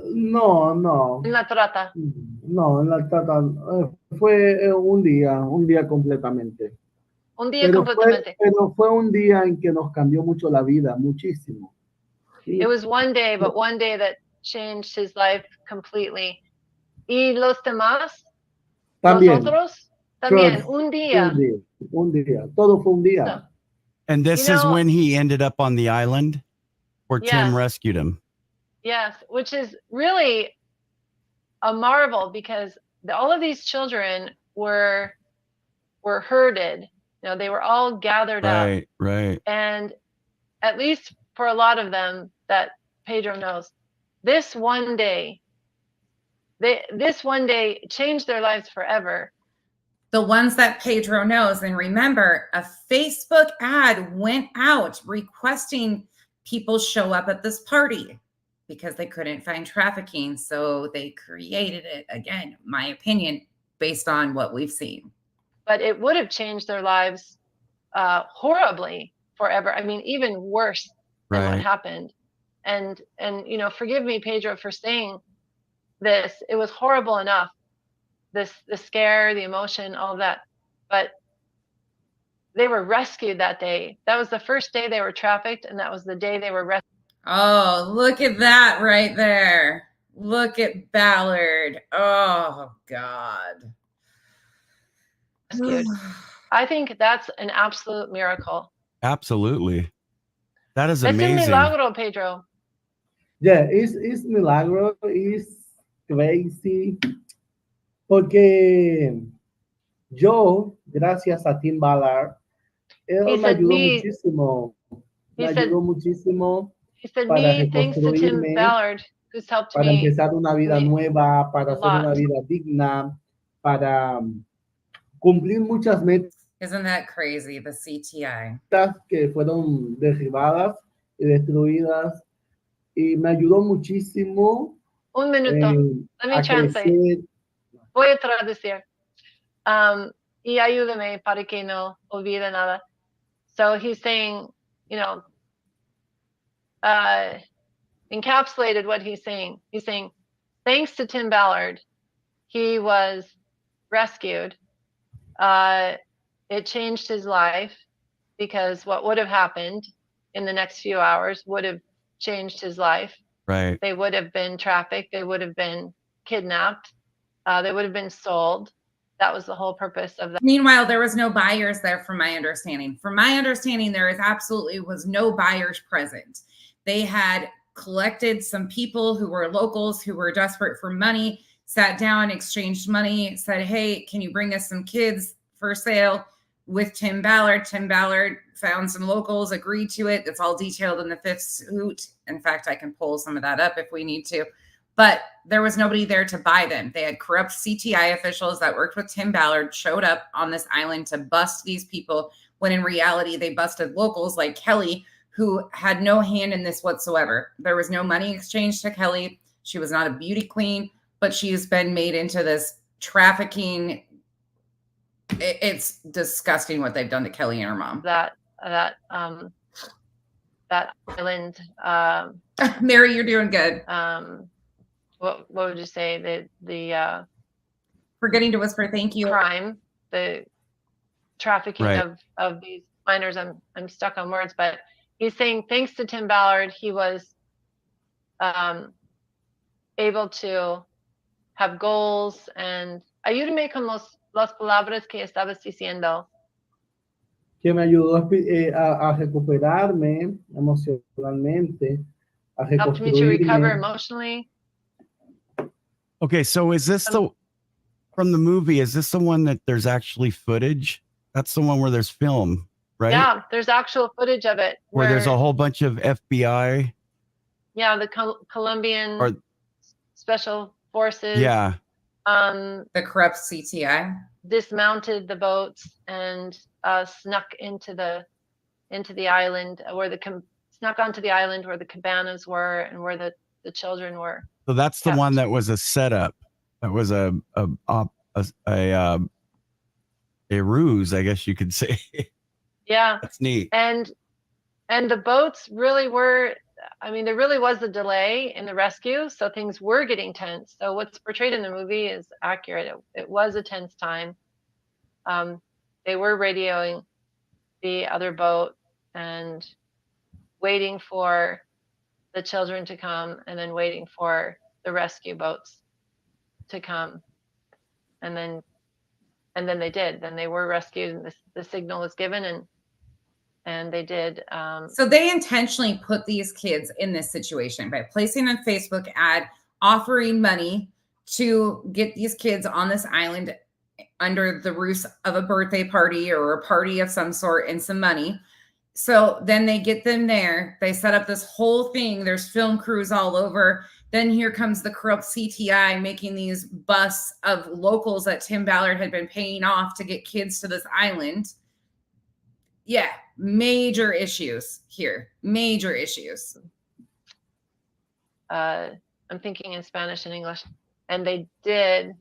Speaker 4: No.
Speaker 3: En la trata.
Speaker 4: No, en la trata fue un día completamente.
Speaker 3: Un día completamente.
Speaker 4: Pero fue un día en que nos cambió mucho la vida, muchísimo. Sí.
Speaker 3: It was one day, but one day that changed his life completely. ¿Y los demás?
Speaker 4: También.
Speaker 3: ¿Los otros? También, un día.
Speaker 4: Un día. Todo fue un día.
Speaker 3: So,
Speaker 2: and this is when he ended up on the island where Tim rescued him.
Speaker 3: Yes, which is really a marvel because all of these children were herded. You know, they were all gathered up.
Speaker 2: Right.
Speaker 3: And at least for a lot of them that Pedro knows, this one day changed their lives forever.
Speaker 1: The ones that Pedro knows. And remember, a Facebook ad went out requesting people show up at this party because they couldn't find trafficking. So they created it. Again, my opinion, based on what we've seen.
Speaker 3: But it would have changed their lives horribly forever. I mean, even worse than what happened. And you know, forgive me, Pedro, for saying this. It was horrible enough. The scare, the emotion, all of that. But they were rescued that day. That was the first day they were trafficked, and that was the day they were rescued.
Speaker 1: Oh, look at that right there. Look at Ballard. Oh, God.
Speaker 3: Rescued. I think that's an absolute miracle.
Speaker 2: Absolutely. That is amazing.
Speaker 3: Es un milagro, Pedro.
Speaker 4: Yeah, it's milagro, it's crazy. Porque yo, gracias a Tim Ballard, él me ayudó muchísimo. Me ayudó muchísimo para reconstruirme, para empezar una vida nueva, para hacer una vida digna, para cumplir muchas metas.
Speaker 1: Isn't that crazy, the CTI?
Speaker 4: Que fueron derribadas y destruidas. Y me ayudó muchísimo.
Speaker 3: Un minuto. Let me translate. Voy a traducir. Y ayúdame para que no olvide nada. So he's saying, you know, encapsulated what he's saying. He's saying, thanks to Tim Ballard, he was rescued. It changed his life because what would have happened in the next few hours would have changed his life.
Speaker 2: Right.
Speaker 3: They would have been trafficked. They would have been kidnapped. They would have been sold. That was the whole purpose of that.
Speaker 1: Meanwhile, there was no buyers there, from my understanding. From my understanding, there is absolutely was no buyers present. They had collected some people who were locals who were desperate for money, sat down, exchanged money, said, hey, can you bring us some kids for sale with Tim Ballard? Tim Ballard found some locals, agreed to it. It's all detailed in the fifth suit. In fact, I can pull some of that up if we need to. But there was nobody there to buy them. They had corrupt CTI officials that worked with Tim Ballard, showed up on this island to bust these people, when in reality, they busted locals like Kelly, who had no hand in this whatsoever. There was no money exchanged to Kelly. She was not a beauty queen, but she's been made into this trafficking. It's disgusting what they've done to Kelly and her mom.
Speaker 3: That island.
Speaker 1: Mary, you're doing good.
Speaker 3: What would you say? The
Speaker 1: forgetting to whisper thank you.
Speaker 3: Crime, the trafficking of these minors. I'm stuck on words, but he's saying thanks to Tim Ballard, he was able to have goals. And ayúdame con las palabras que estabas diciendo.
Speaker 4: Que me ayudó a recuperarme emocionalmente, a reconstruirme.
Speaker 3: Helped me to recover emotionally.
Speaker 2: Okay, so is this from the movie? Is this the one that there's actually footage? That's the one where there's film, right?
Speaker 3: Yeah, there's actual footage of it.
Speaker 2: Where there's a whole bunch of FBI.
Speaker 3: Yeah, the Colombian special forces.
Speaker 2: Yeah.
Speaker 3: The
Speaker 1: corrupt CTI
Speaker 3: dismounted the boats and snuck into the island snuck onto the island where the cabanas were and where the children were.
Speaker 2: So that's the one that was a setup. That was a ruse, I guess you could say.
Speaker 3: Yeah,
Speaker 2: that's neat.
Speaker 3: And the boats really were. I mean, there really was a delay in the rescue, so things were getting tense. So what's portrayed in the movie is accurate. It was a tense time. They were radioing the other boat and waiting for the children to come, and then waiting for the rescue boats to come. And then they did. Then they were rescued, and the signal was given, and they did.
Speaker 1: So they intentionally put these kids in this situation by placing a Facebook ad, offering money to get these kids on this island under the ruse of a birthday party or a party of some sort and some money. So then they get them there. They set up this whole thing. There's film crews all over. Then here comes the corrupt CTI making these busts of locals that Tim Ballard had been paying off to get kids to this island. Yeah, major issues here. Major issues.
Speaker 3: I'm thinking in Spanish and English. And they did.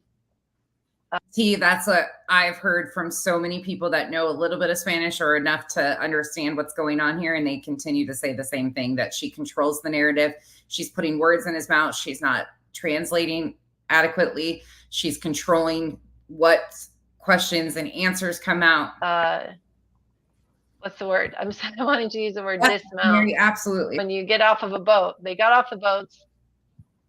Speaker 1: See, that's what I've heard from so many people that know a little bit of Spanish or enough to understand what's going on here. And they continue to say the same thing, that she controls the narrative. She's putting words in his mouth. She's not translating adequately. She's controlling what questions and answers come out.
Speaker 3: What's the word? I'm wanting to use the word dismount.
Speaker 1: Absolutely.
Speaker 3: When you get off of a boat, they got off the boats,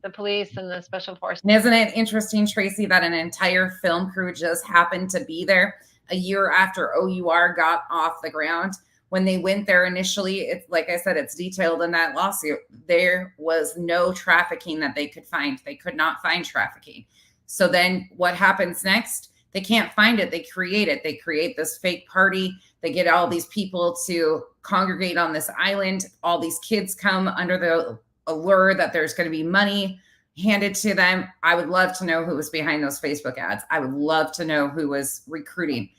Speaker 3: the police and the special forces.
Speaker 1: And isn't it interesting, Tracy, that an entire film crew just happened to be there a year after OUR got off the ground? When they went there initially, it's like I said, it's detailed in that lawsuit. There was no trafficking that they could find. They could not find trafficking. So then what happens next? They can't find it. They create it. They create this fake party. They get all these people to congregate on this island. All these kids come under the allure that there's going to be money handed to them. I would love to know who was behind those Facebook ads. I would love to know who was recruiting.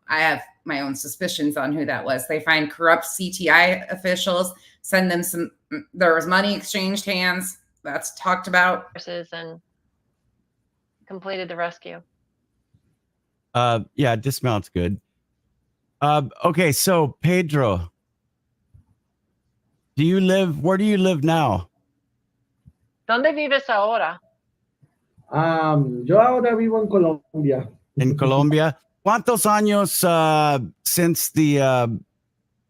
Speaker 1: I have my own suspicions on who that was. They find corrupt CTI officials, send them some, there was money exchanged hands. That's talked about.
Speaker 3: And completed the rescue.
Speaker 2: Yeah, dismount's good. Okay, so Pedro, where do you live now?
Speaker 3: ¿Dónde vives ahora?
Speaker 4: Yo ahora vivo en Colombia.
Speaker 2: In Colombia. ¿Cuántos años since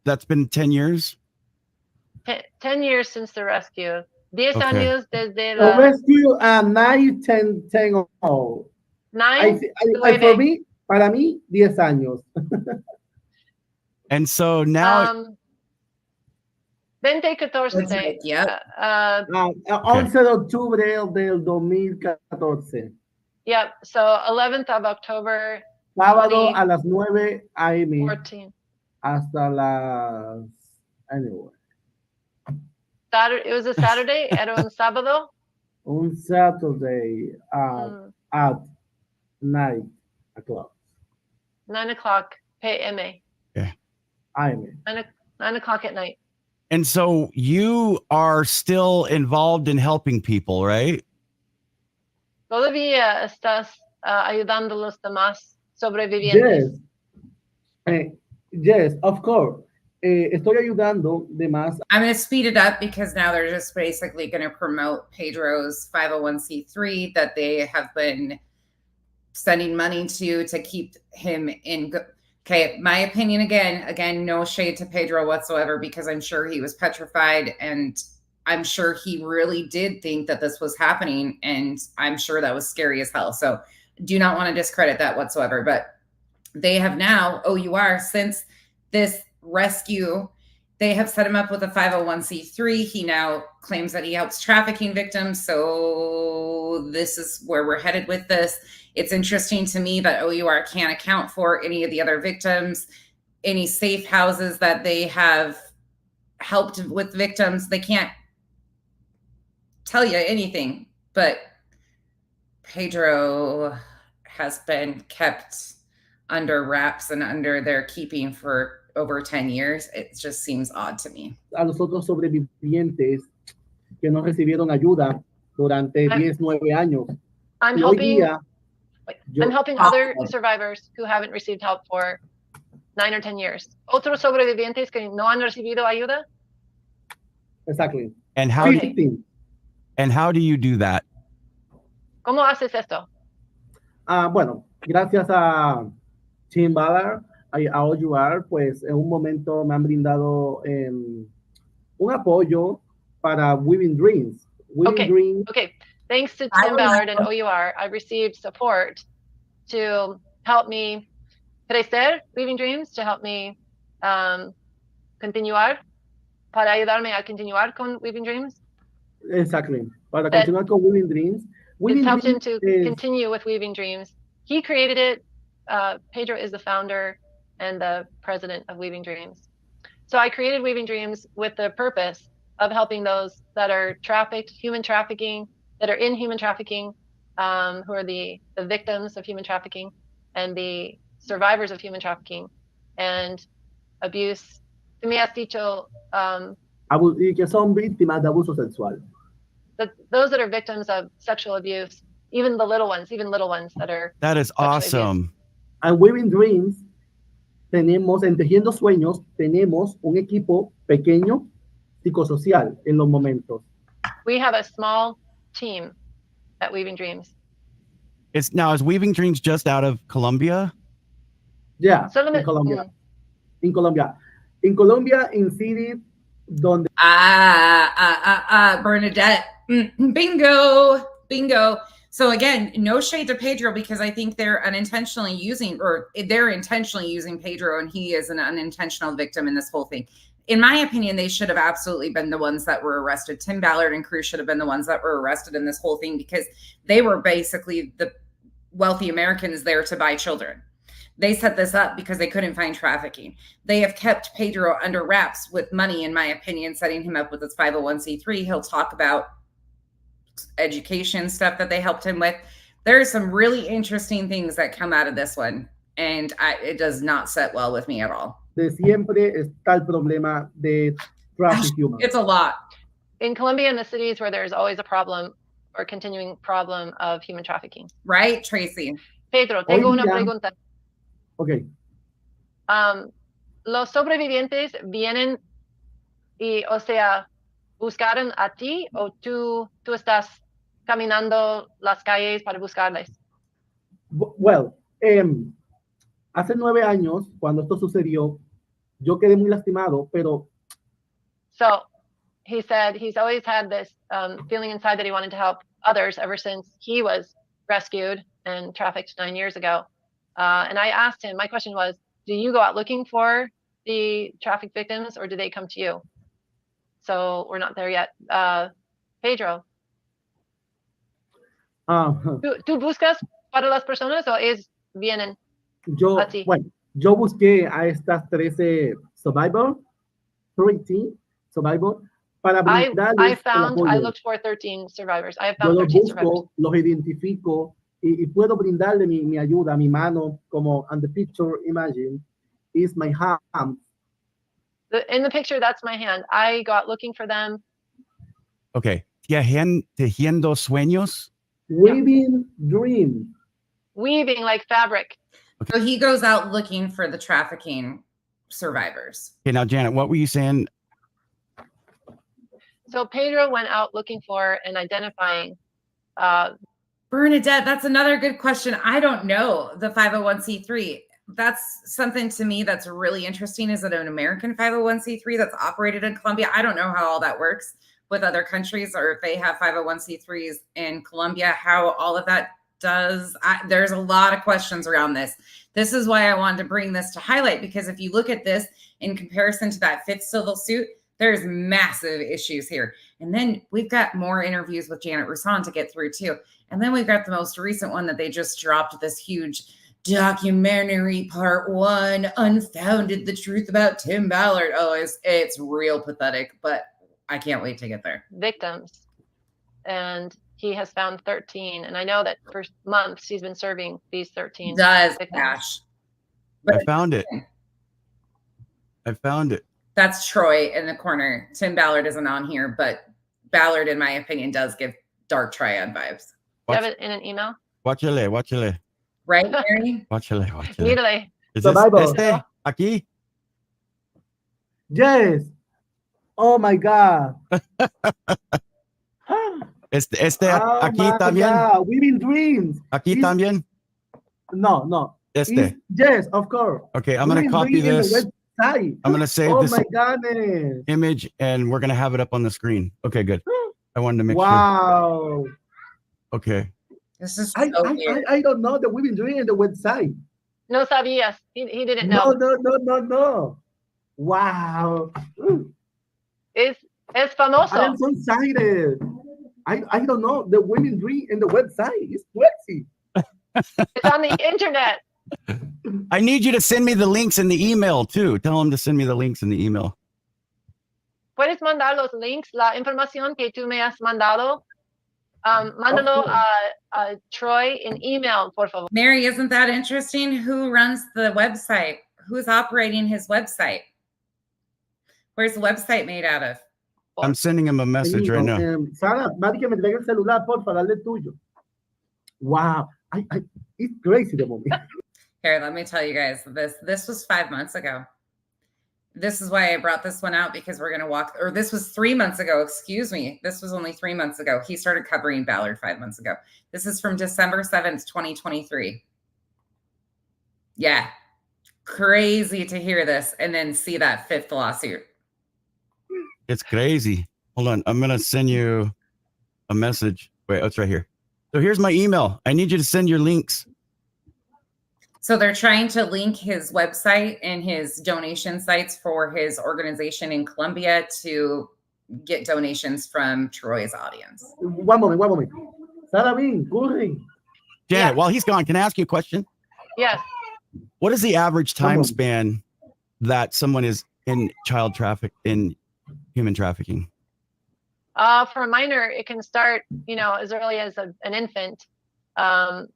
Speaker 2: that's been 10 years?
Speaker 3: 10 years since the rescue. 10
Speaker 2: Okay.
Speaker 3: años desde
Speaker 4: The rescue, 9, 10 old.
Speaker 3: 9?
Speaker 4: For me, para mí, 10 años.
Speaker 2: And so now...
Speaker 3: 2014.
Speaker 1: Yep.
Speaker 4: 11 de octubre del 2014.
Speaker 3: Yep. So 11th of October.
Speaker 4: Sábado a las 9 a.m.
Speaker 3: 14.
Speaker 4: Hasta las... Anyway.
Speaker 3: Saturday. It was a Saturday. Era un sábado.
Speaker 4: On Saturday at 9 o'clock.
Speaker 3: 9 o'clock p.m.
Speaker 2: Yeah.
Speaker 3: 9 o'clock at night.
Speaker 2: And so you are still involved in helping people, right?
Speaker 3: Todavía estás ayudando a los demás sobrevivientes.
Speaker 4: Yes. Yes, of course. Estoy ayudando demás.
Speaker 1: I'm going to speed it up because now they're just basically going to promote Pedro's 501c3 that they have been sending money to keep him in good. Okay, my opinion again, no shade to Pedro whatsoever, because I'm sure he was petrified and I'm sure he really did think that this was happening. And I'm sure that was scary as hell. So do not want to discredit that whatsoever. But they have now, OUR, since this rescue, they have set him up with a 501c3. He now claims that he helps trafficking victims. So this is where we're headed with this. It's interesting to me that OUR can't account for any of the other victims, any safe houses that they have helped with victims. They can't tell you anything, but Pedro has been kept under wraps and under their keeping for over 10 years. It just seems odd to me.
Speaker 4: A los otros sobrevivientes que no recibieron ayuda durante 9 años.
Speaker 3: I'm helping other survivors who haven't received help for 9 or 10 years. Otros sobrevivientes que no han recibido ayuda.
Speaker 4: Exactly.
Speaker 2: And how do you do that?
Speaker 3: ¿Cómo haces esto?
Speaker 4: Bueno, gracias a Tim Ballard, a OUR, pues en un momento me han brindado un apoyo para Weaving Dreams.
Speaker 3: Okay. Thanks to Tim Ballard and OUR, I received support to help me crecer Weaving Dreams, to help me continuar, para ayudarme a continuar con Weaving Dreams.
Speaker 4: Exactly. Para continuar con Weaving Dreams.
Speaker 3: It's helped him to continue with Weaving Dreams. He created it. Pedro is the founder and the president of Weaving Dreams. So I created Weaving Dreams with the purpose of helping those that are trafficked, human trafficking, that are in human trafficking, who are the victims of human trafficking and the survivors of human trafficking and abuse. Tú me has dicho,
Speaker 4: y que son víctimas de abuso sexual.
Speaker 3: Those that are victims of sexual abuse, even little ones that are.
Speaker 2: That is awesome.
Speaker 4: And Weaving Dreams, tenemos, en Tejiendo Sueños, tenemos un equipo pequeño psicosocial en los momentos.
Speaker 3: We have a small team at Weaving Dreams.
Speaker 2: Is Weaving Dreams just out of Colombia?
Speaker 4: Yeah, in Colombia. In Colombia. In Colombia, in cities donde...
Speaker 1: Bernadette. Bingo. So again, no shade to Pedro, because I think they're intentionally using Pedro, and he is an unintentional victim in this whole thing. In my opinion, they should have absolutely been the ones that were arrested. Tim Ballard and crew should have been the ones that were arrested in this whole thing, because they were basically the wealthy Americans there to buy children. They set this up because they couldn't find trafficking. They have kept Pedro under wraps with money, in my opinion, setting him up with his 501c3. He'll talk about education stuff that they helped him with. There's some really interesting things that come out of this one, and it does not set well with me at all.
Speaker 4: De siempre está el problema de trafficking.
Speaker 1: It's a lot.
Speaker 3: In Colombia, in the cities where there's always a problem or continuing problem of human trafficking.
Speaker 1: Right, Tracy?
Speaker 3: Pedro, tengo una pregunta.
Speaker 4: Okay.
Speaker 3: Los sobrevivientes vienen y, o sea, buscaron a ti, o tú estás caminando las calles para buscarles?
Speaker 4: Well, hace 9 años, cuando esto sucedió, yo quedé muy lastimado, pero...
Speaker 3: So, he said he's always had this feeling inside that he wanted to help others ever since he was rescued and trafficked 9 years ago. And I asked him, my question was, do you go out looking for the trafficked victims, or do they come to you? So we're not there yet. Pedro, ¿tú buscas para las personas o vienen a ti?
Speaker 4: Bueno, yo busqué a estas 13 survivors, para brindarles
Speaker 3: I looked for 13 survivors. I have found 13 survivors.
Speaker 4: Los identifico y puedo brindarle mi ayuda, mi mano, como on the picture, imagine, is my hand.
Speaker 3: In the picture, that's my hand. I got looking for them.
Speaker 2: Okay. Tejiendo sueños?
Speaker 4: Weaving dreams.
Speaker 3: Weaving like fabric.
Speaker 1: Okay. So he goes out looking for the trafficking survivors.
Speaker 2: Okay, now, Janet, what were you saying?
Speaker 3: So Pedro went out looking for and identifying.
Speaker 1: Bernadette, that's another good question. I don't know the 501c3. That's something to me that's really interesting. Is it an American 501c3 that's operated in Colombia? I don't know how all that works with other countries, or if they have 501c3s in Colombia, how all of that does. There's a lot of questions around this. This is why I wanted to bring this to highlight, because if you look at this in comparison to that 5th civil suit, there's massive issues here. And then we've got more interviews with Janet Roussan to get through too. And then we've got the most recent one that they just dropped, this huge documentary part 1, Unfounded, the truth about Tim Ballard. Oh, it's real pathetic, but I can't wait to get there.
Speaker 3: Victims. And he has found 13. And I know that for months he's been serving these 13
Speaker 1: victims.
Speaker 2: But I found it.
Speaker 1: That's Troy in the corner. Tim Ballard isn't on here, but Ballard, in my opinion, does give dark triad vibes.
Speaker 3: Do you have it in an email?
Speaker 2: Watchale.
Speaker 1: Right, Mary?
Speaker 2: Watchale.
Speaker 3: Mírale.
Speaker 2: Is this este? Aquí?
Speaker 4: Yes. Oh my God.
Speaker 2: Aquí también.
Speaker 4: Weaving dreams.
Speaker 2: Aquí también.
Speaker 4: No. Yes, of course.
Speaker 2: Okay, I'm going to copy this. I'm going to save this image, and we're going to have it up on the screen. Okay, good. I wanted to make sure.
Speaker 4: Wow.
Speaker 2: Okay.
Speaker 1: This is
Speaker 4: I don't know that we've been doing it on the website.
Speaker 3: No sabías. He didn't know.
Speaker 4: No. Wow.
Speaker 3: Es famoso.
Speaker 4: I'm so excited. I don't know. The women dream in the website. It's sexy.
Speaker 3: It's on the internet.
Speaker 2: I need you to send me the links in the email too. Tell them to send me the links in the email.
Speaker 3: puedes mandar los links, la información que tú me has mandado. Mándalo a Troy in email, por favor.
Speaker 1: Mary, isn't that interesting? Who runs the website? Who's operating his website? Where's the website made out of?
Speaker 2: I'm sending him a message right now.
Speaker 4: Sara, Mari, que me entregue el celular, porfa, dale el tuyo. Wow, it's crazy the moment.
Speaker 1: Here, let me tell you guys, this was 5 months ago. This is why I brought this one out, because we're going to walk, or this was 3 months ago, excuse me. This was only 3 months ago. He started covering Ballard 5 months ago. This is from December 7th, 2023. Yeah. Crazy to hear this and then see that 5th lawsuit.
Speaker 2: It's crazy. Hold on. I'm going to send you a message. Wait, it's right here. So here's my email. I need you to send your links.
Speaker 1: So they're trying to link his website and his donation sites for his organization in Colombia to get donations from Troy's audience.
Speaker 4: One moment. Sarah Bean, Curry.
Speaker 2: Janet, while he's gone, can I ask you a question?
Speaker 3: Yes.
Speaker 2: What is the average time span that someone is in human trafficking?
Speaker 3: For a minor, it can start, as early as an infant, a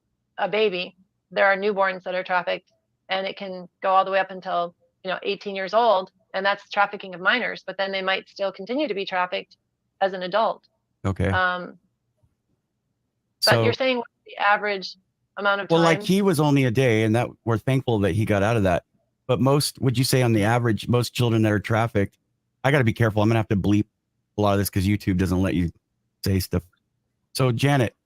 Speaker 3: baby. There are newborns that are trafficked, and it can go all the way up until 18 years old, and that's trafficking of minors. But then they might still continue to be trafficked as an adult.
Speaker 2: Okay.
Speaker 3: But you're saying what's the average amount of time?
Speaker 2: Well, like he was only a day, and that we're thankful that he got out of that. But would you say on the average, most children that are trafficked, I got to be careful. I'm gonna have to bleep a lot of this because YouTube doesn't let you say stuff. So Janet,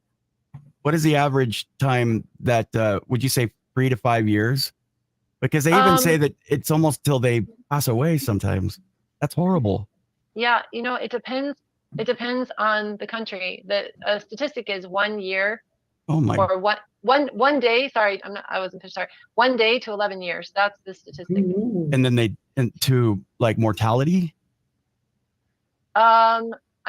Speaker 2: what is the average time that, would you say 3 to 5 years? Because they even say that it's almost till they pass away sometimes. That's horrible.
Speaker 3: Yeah, it depends. It depends on the country. The statistic is 1 year.
Speaker 2: Oh my.
Speaker 3: Or one day. Sorry, I wasn't sorry. 1 day to 11 years. That's the statistic.
Speaker 2: And then to like mortality.
Speaker 3: I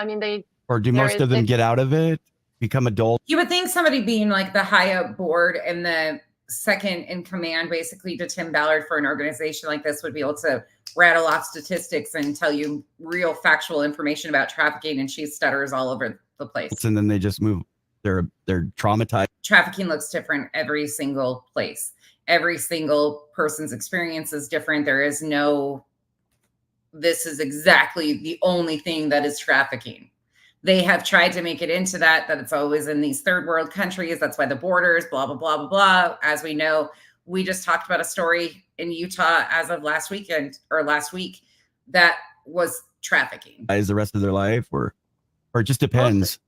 Speaker 3: mean
Speaker 2: Or do most of them get out of it? Become adults?
Speaker 1: You would think somebody being like the high up board and the second in command basically to Tim Ballard for an organization like this would be able to rattle off statistics and tell you real factual information about trafficking, and she stutters all over the place.
Speaker 2: And then they just move. They're traumatized.
Speaker 1: Trafficking looks different every single place. Every single person's experience is different. There is no, this is exactly the only thing that is trafficking. They have tried to make it into that it's always in these third world countries. That's why the borders, blah, blah, blah, blah, blah. As we know, we just talked about a story in Utah as of last week that was trafficking.
Speaker 2: Is the rest of their life or it just depends?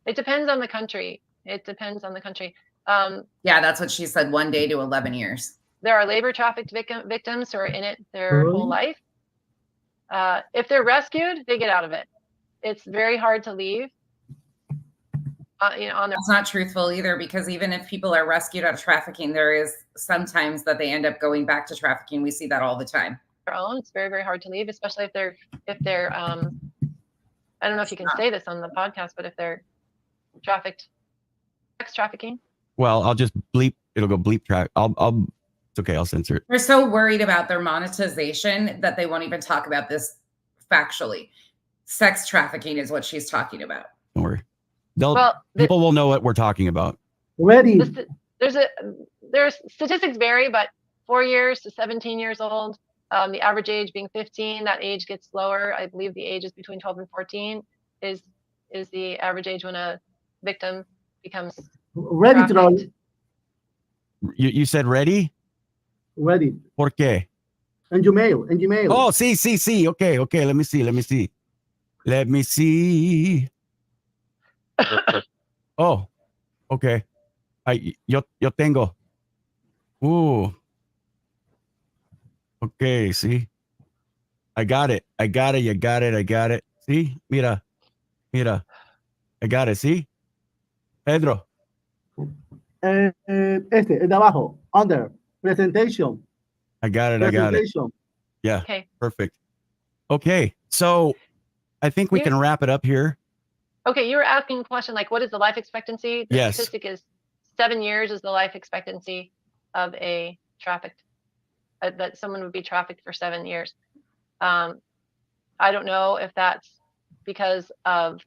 Speaker 3: It depends on the country. Yeah,
Speaker 1: that's what she said, 1 day to 11 years.
Speaker 3: There are labor trafficked victims who are in it their whole life. If they're rescued, they get out of it. It's very hard to leave.
Speaker 1: That's not truthful either, because even if people are rescued out of trafficking, there is sometimes that they end up going back to trafficking. We see that all the time.
Speaker 3: It's very, very hard to leave, especially if they're I don't know if you can say this on the podcast, but if they're trafficked, sex trafficking.
Speaker 2: Well, I'll just bleep. It'll go bleep track. It's okay. I'll censor it.
Speaker 1: They're so worried about their monetization that they won't even talk about this factually. Sex trafficking is what she's talking about.
Speaker 2: Don't worry. People will know what we're talking about.
Speaker 3: There's statistics vary, but 4 years to 17 years old. The average age being 15. That age gets lower. I believe the age is between 12 and 14 is the average age when a victim becomes
Speaker 4: ready to roll.
Speaker 2: You said ready?
Speaker 4: Ready.
Speaker 2: ¿Por qué?
Speaker 4: En Gmail.
Speaker 2: Oh, sí. Okay. Let me see. Oh, okay. Yo tengo. Okay, see. I got it. You got it. See? Mira. I got it, see? Pedro.
Speaker 4: El de abajo. Under. Presentation.
Speaker 2: I got it. Yeah.
Speaker 3: Okay.
Speaker 2: Perfect. Okay. So I think we can wrap it up here.
Speaker 3: Okay. You were asking a question like, what is the life expectancy? The statistic is 7 years is the life expectancy of a trafficked, that someone would be trafficked for 7 years. I don't know if that's because of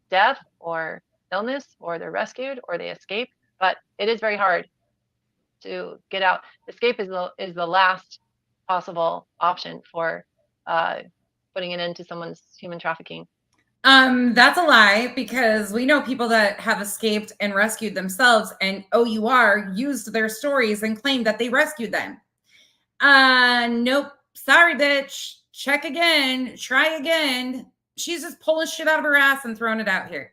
Speaker 3: death or illness, or they're rescued or they escape, but it is very hard to get out. Escape is the last possible option for putting an end to someone's human trafficking.
Speaker 1: That's a lie, because we know people that have escaped and rescued themselves, and OUR used their stories and claimed that they rescued them. Nope. Sorry, bitch. Check again. Try again. She's just pulling shit out of her ass and throwing it out here.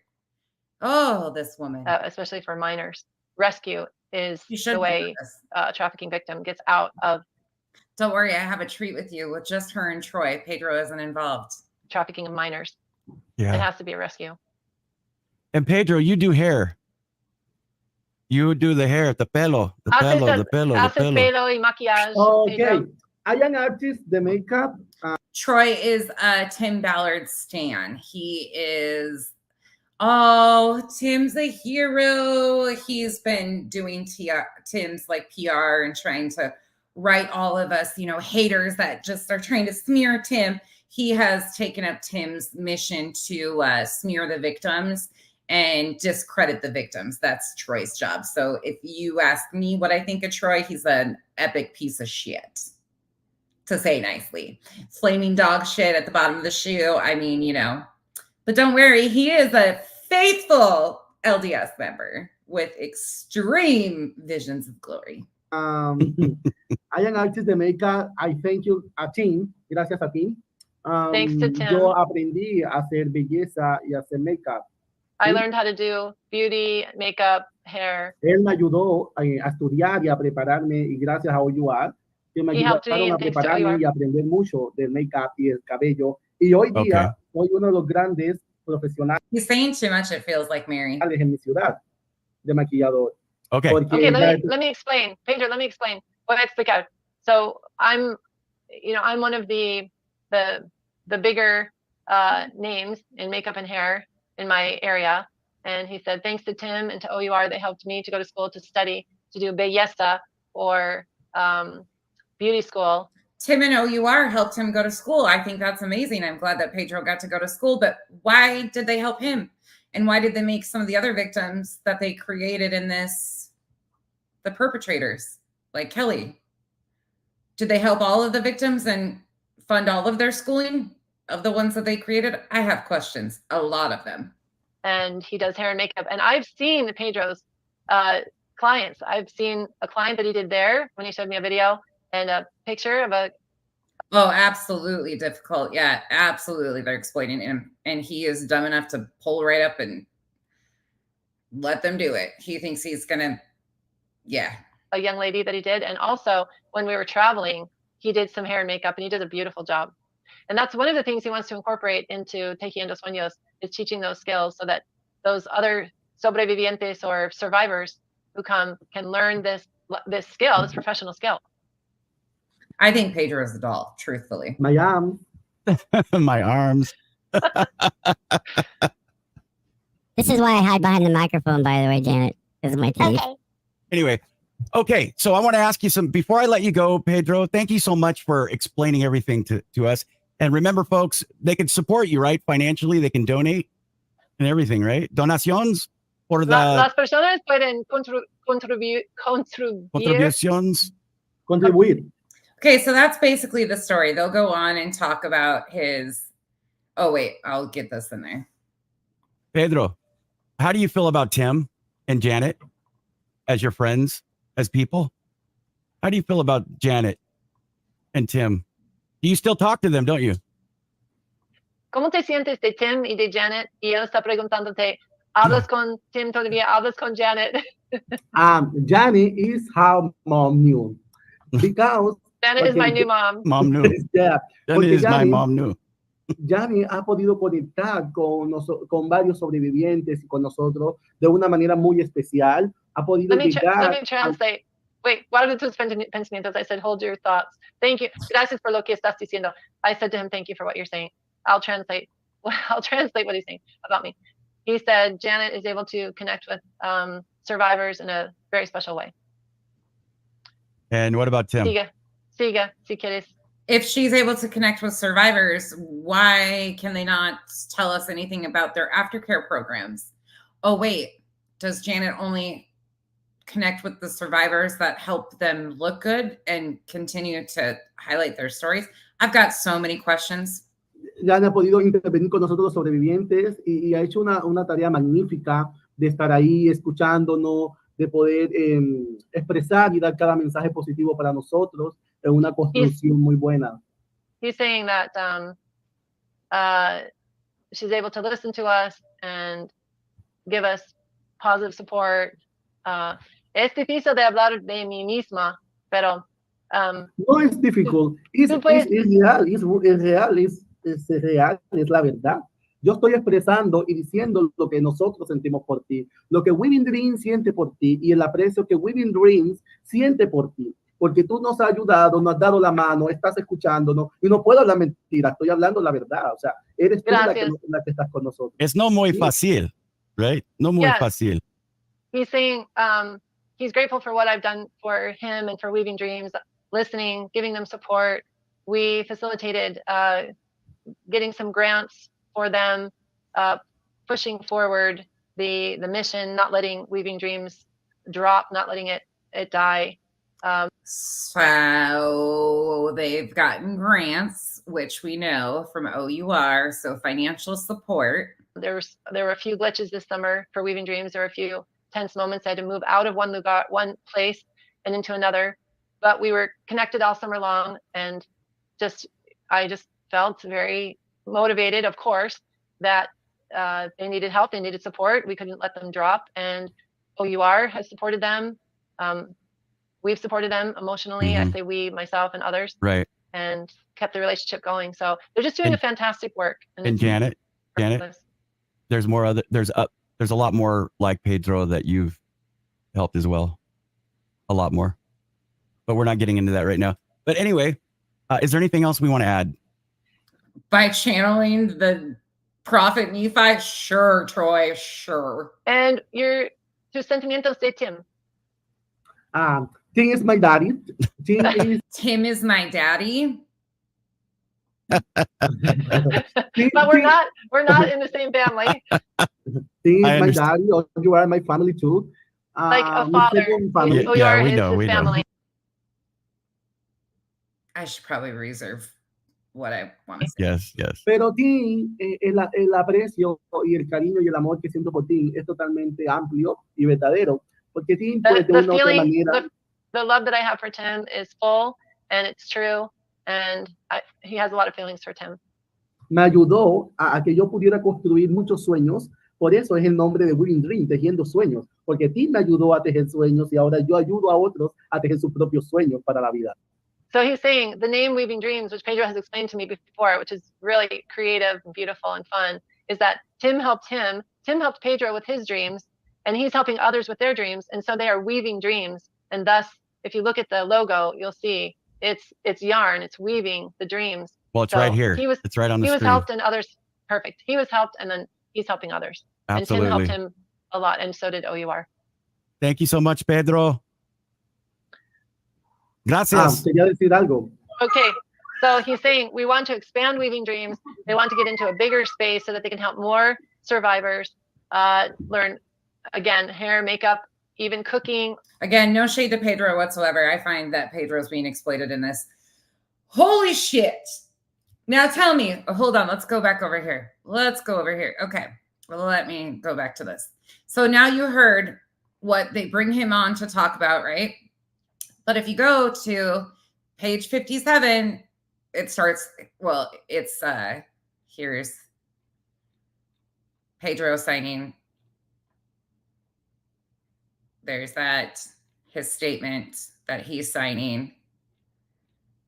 Speaker 1: Oh, this woman.
Speaker 3: Especially for minors. Rescue is the way trafficking victim gets out of.
Speaker 1: Don't worry, I have a treat with you with just her and Troy. Pedro isn't involved.
Speaker 3: Trafficking of minors.
Speaker 2: Yeah.
Speaker 3: It has to be a rescue.
Speaker 2: And Pedro, you do hair. You do the hair, the pelo.
Speaker 3: Pelo y maquillage.
Speaker 4: Okay.
Speaker 3: Pedro.
Speaker 4: I am an artist, the makeup.
Speaker 1: Troy is Tim Ballard stan. He is, oh, Tim's a hero. He's been doing Tim's like PR and trying to write all of us, you know, haters that just are trying to smear Tim. He has taken up Tim's mission to smear the victims and discredit the victims. That's Troy's job. So if you ask me what I think of Troy, he's an epic piece of shit, to say nicely. Flaming dog shit at the bottom of the shoe. I mean, you know, but don't worry, he is a faithful LDS member with extreme visions of glory.
Speaker 4: I am an artist de makeup. I thank you a Tim. Gracias a Tim.
Speaker 3: Thanks to Tim.
Speaker 4: Yo aprendí a hacer belleza y hacer makeup.
Speaker 3: I learned how to do beauty, makeup, hair.
Speaker 4: Él me ayudó a estudiar y a prepararme, y gracias a OUR, que me ayudaron a prepararme y a aprender mucho del makeup y el cabello. Y hoy día soy uno de los grandes profesionales.
Speaker 1: He's saying too much, it feels like Mary.
Speaker 4: En mi ciudad de maquillador.
Speaker 2: Okay.
Speaker 3: Okay, let me explain. Pedro, let me explain. Voy a explicar. So I'm one of the bigger names in makeup and hair in my area. And he said, thanks to Tim and to OUR, they helped me to go to school to study, to do belleza or beauty school.
Speaker 1: Tim and OUR helped him go to school. I think that's amazing. I'm glad that Pedro got to go to school, but why did they help him? And why did they make some of the other victims that they created in this, the perpetrators, like Kelly? Did they help all of the victims and fund all of their schooling of the ones that they created? I have questions, a lot of them.
Speaker 3: And he does hair and makeup. And I've seen Pedro's clients. I've seen a client that he did there when he showed me a video and a picture of a.
Speaker 1: Oh, absolutely difficult. Yeah, absolutely. They're exploiting him. And he is dumb enough to pull right up and let them do it. He thinks he's going to, yeah.
Speaker 3: A young lady that he did. And also when we were traveling, he did some hair and makeup and he did a beautiful job. And that's one of the things he wants to incorporate into Tejiendo Sueños, is teaching those skills so that those other sobrevivientes or survivors who come can learn this skill, this professional skill.
Speaker 1: I think Pedro is the doll, truthfully.
Speaker 4: My arms.
Speaker 2: My arms.
Speaker 5: This is why I hide behind the microphone, by the way, Janet. This is my teeth.
Speaker 2: Anyway, okay, so I want to ask you some, before I let you go, Pedro, thank you so much for explaining everything to us. And remember, folks, they can support you, right? Financially, they can donate and everything, right? Donaciones por
Speaker 3: Las personas pueden contribuir.
Speaker 2: Contribuciones.
Speaker 4: Contribuir.
Speaker 1: Okay, so that's basically the story. They'll go on and talk about his. Oh, wait, I'll get this in there.
Speaker 2: Pedro, how do you feel about Tim and Janet as your friends, as people? How do you feel about Janet and Tim? You still talk to them, don't you?
Speaker 3: ¿Cómo te sientes de Tim y de Janet? Y él está preguntándote, ¿hablas con Tim todavía? ¿Hablas con Janet?
Speaker 4: Janet is how mom knew. Because
Speaker 3: Janet is my new mom.
Speaker 2: Mom knew.
Speaker 4: Yeah,
Speaker 2: Janet is my mom knew.
Speaker 4: Janet ha podido conectar con varios sobrevivientes y con nosotros de una manera muy especial. Ha podido
Speaker 3: let me translate. Wait, guarda tus pensamientos. I said, hold your thoughts. Thank you. Gracias por lo que estás diciendo. I said to him, thank you for what you're saying. I'll translate what he's saying about me. He said, Janet is able to connect with survivors in a very special way.
Speaker 2: And what about Tim?
Speaker 3: Sigue, si quieres.
Speaker 1: if she's able to connect with survivors, why can they not tell us anything about their aftercare programs? Oh, wait, does Janet only connect with the survivors that help them look good and continue to highlight their stories? I've got so many questions.
Speaker 4: Janet ha podido intervenir con nosotros los sobrevivientes y ha hecho una tarea magnífica de estar ahí escuchándonos, de poder expresar y dar cada mensaje positivo para nosotros en una construcción muy buena.
Speaker 3: He's saying that she's able to listen to us and give us positive support. Es difícil de hablar de mí misma, pero
Speaker 4: no es difícil, es real, es la verdad. Yo estoy expresando y diciendo lo que nosotros sentimos por ti, lo que Weaving Dreams siente por ti y el aprecio que Weaving Dreams siente por ti, porque tú nos has ayudado, nos has dado la mano, estás escuchándonos y no puedo hablar mentira, estoy hablando la verdad, o sea, eres tú la que estás con nosotros.
Speaker 2: Es no muy fácil, right? No muy fácil.
Speaker 3: He's saying he's grateful for what I've done for him and for Weaving Dreams, listening, giving them support. We facilitated getting some grants for them, pushing forward the mission, not letting Weaving Dreams drop, not letting it die.
Speaker 1: So they've gotten grants, which we know from OUR, so financial support.
Speaker 3: There were a few glitches this summer for Weaving Dreams. There were a few tense moments. I had to move out of one place and into another, but we were connected all summer long, and I just felt very motivated, of course, that they needed help, they needed support. We couldn't let them drop, and OUR has supported them. We've supported them emotionally. I say we, myself, and others,
Speaker 2: right,
Speaker 3: and kept the relationship going. So they're just doing a fantastic work.
Speaker 2: And Janet, there's a lot more like Pedro that you've helped as well, a lot more, but we're not getting into that right now. But anyway, is there anything else we want to add?
Speaker 1: By channeling the prophet Nephi, sure, Troy, sure.
Speaker 3: And tus sentimientos de Tim.
Speaker 4: Tim is my daddy.
Speaker 1: Tim is my daddy.
Speaker 3: But we're not in the same family.
Speaker 4: Tim is my daddy, or you are my family too.
Speaker 3: Like a father.
Speaker 2: Yeah, we know.
Speaker 1: I should probably reserve what I want to say.
Speaker 2: Yes.
Speaker 4: Pero Tim, el aprecio y el cariño y el amor que siento por Tim es totalmente amplio y verdadero. Porque Tim, pues, de una otra manera,
Speaker 3: the love that I have for Tim is full and it's true, and he has a lot of feelings for Tim.
Speaker 4: Me ayudó a que yo pudiera construir muchos sueños. Por eso es el nombre de Weaving Dream, tejiendo sueños. Porque Tim me ayudó a tejer sueños y ahora yo ayudo a otros a tejer sus propios sueños para la vida.
Speaker 3: So he's saying the name Weaving Dreams, which Pedro has explained to me before, which is really creative, and beautiful, and fun, is that Tim helped Pedro with his dreams, and he's helping others with their dreams, and so they are weaving dreams. And thus, if you look at the logo, you'll see it's yarn, it's weaving the dreams.
Speaker 2: Well, it's right here. It's right on the screen.
Speaker 3: He was helped, and others, perfect. He was helped, and then he's helping others.
Speaker 2: Absolutely.
Speaker 3: And Tim helped him a lot, and so did OUR.
Speaker 2: Thank you so much, Pedro. Gracias.
Speaker 4: Quería decir algo.
Speaker 3: Okay, so he's saying we want to expand Weaving Dreams. They want to get into a bigger space so that they can help more survivors learn, again, hair, makeup, even cooking.
Speaker 1: Again, no shade to Pedro whatsoever. I find that Pedro's being exploited in this. Holy shit. Now tell me, hold on, let's go back over here. Okay, well, let me go back to this. So now you heard what they bring him on to talk about, right? But if you go to page 57, it starts, well, it's, here's Pedro signing. There's his statement that he's signing.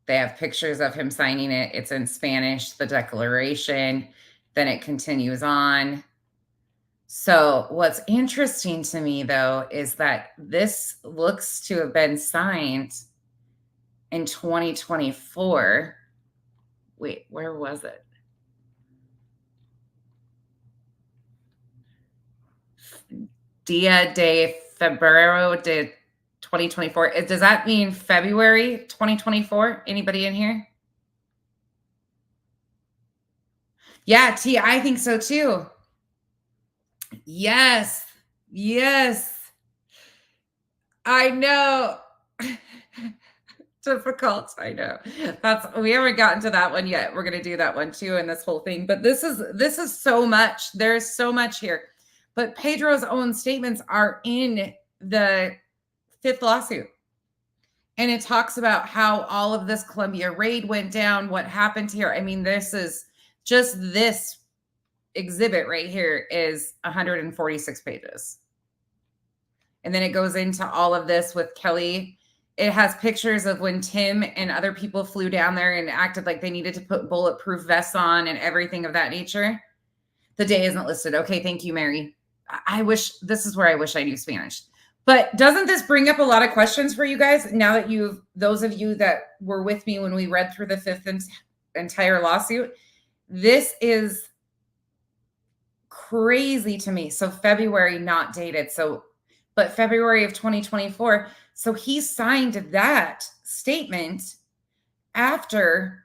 Speaker 1: They have pictures of him signing it. It's in Spanish, the declaration. Then it continues on. So what's interesting to me, though, is that this looks to have been signed in 2024. Wait, where was it? Dia de Febrero de 2024. Does that mean February 2024? Anybody in here? Yeah, T, I think so too. Yes. Yes. I know. Difficult. I know. We haven't gotten to that one yet. We're gonna do that one too in this whole thing. But this is so much. There's so much here. But Pedro's own statements are in the 5th lawsuit. And it talks about how all of this Columbia raid went down, what happened here. I mean, this is just this exhibit right here is 146 pages. And then it goes into all of this with Kelly. It has pictures of when Tim and other people flew down there and acted like they needed to put bulletproof vests on and everything of that nature. The day isn't listed. Okay, thank you, Mary. This is where I wish I knew Spanish. But doesn't this bring up a lot of questions for you guys now that those of you that were with me when we read through the 5th entire lawsuit? This is crazy to me. So February, not dated. But February of 2024. So he signed that statement after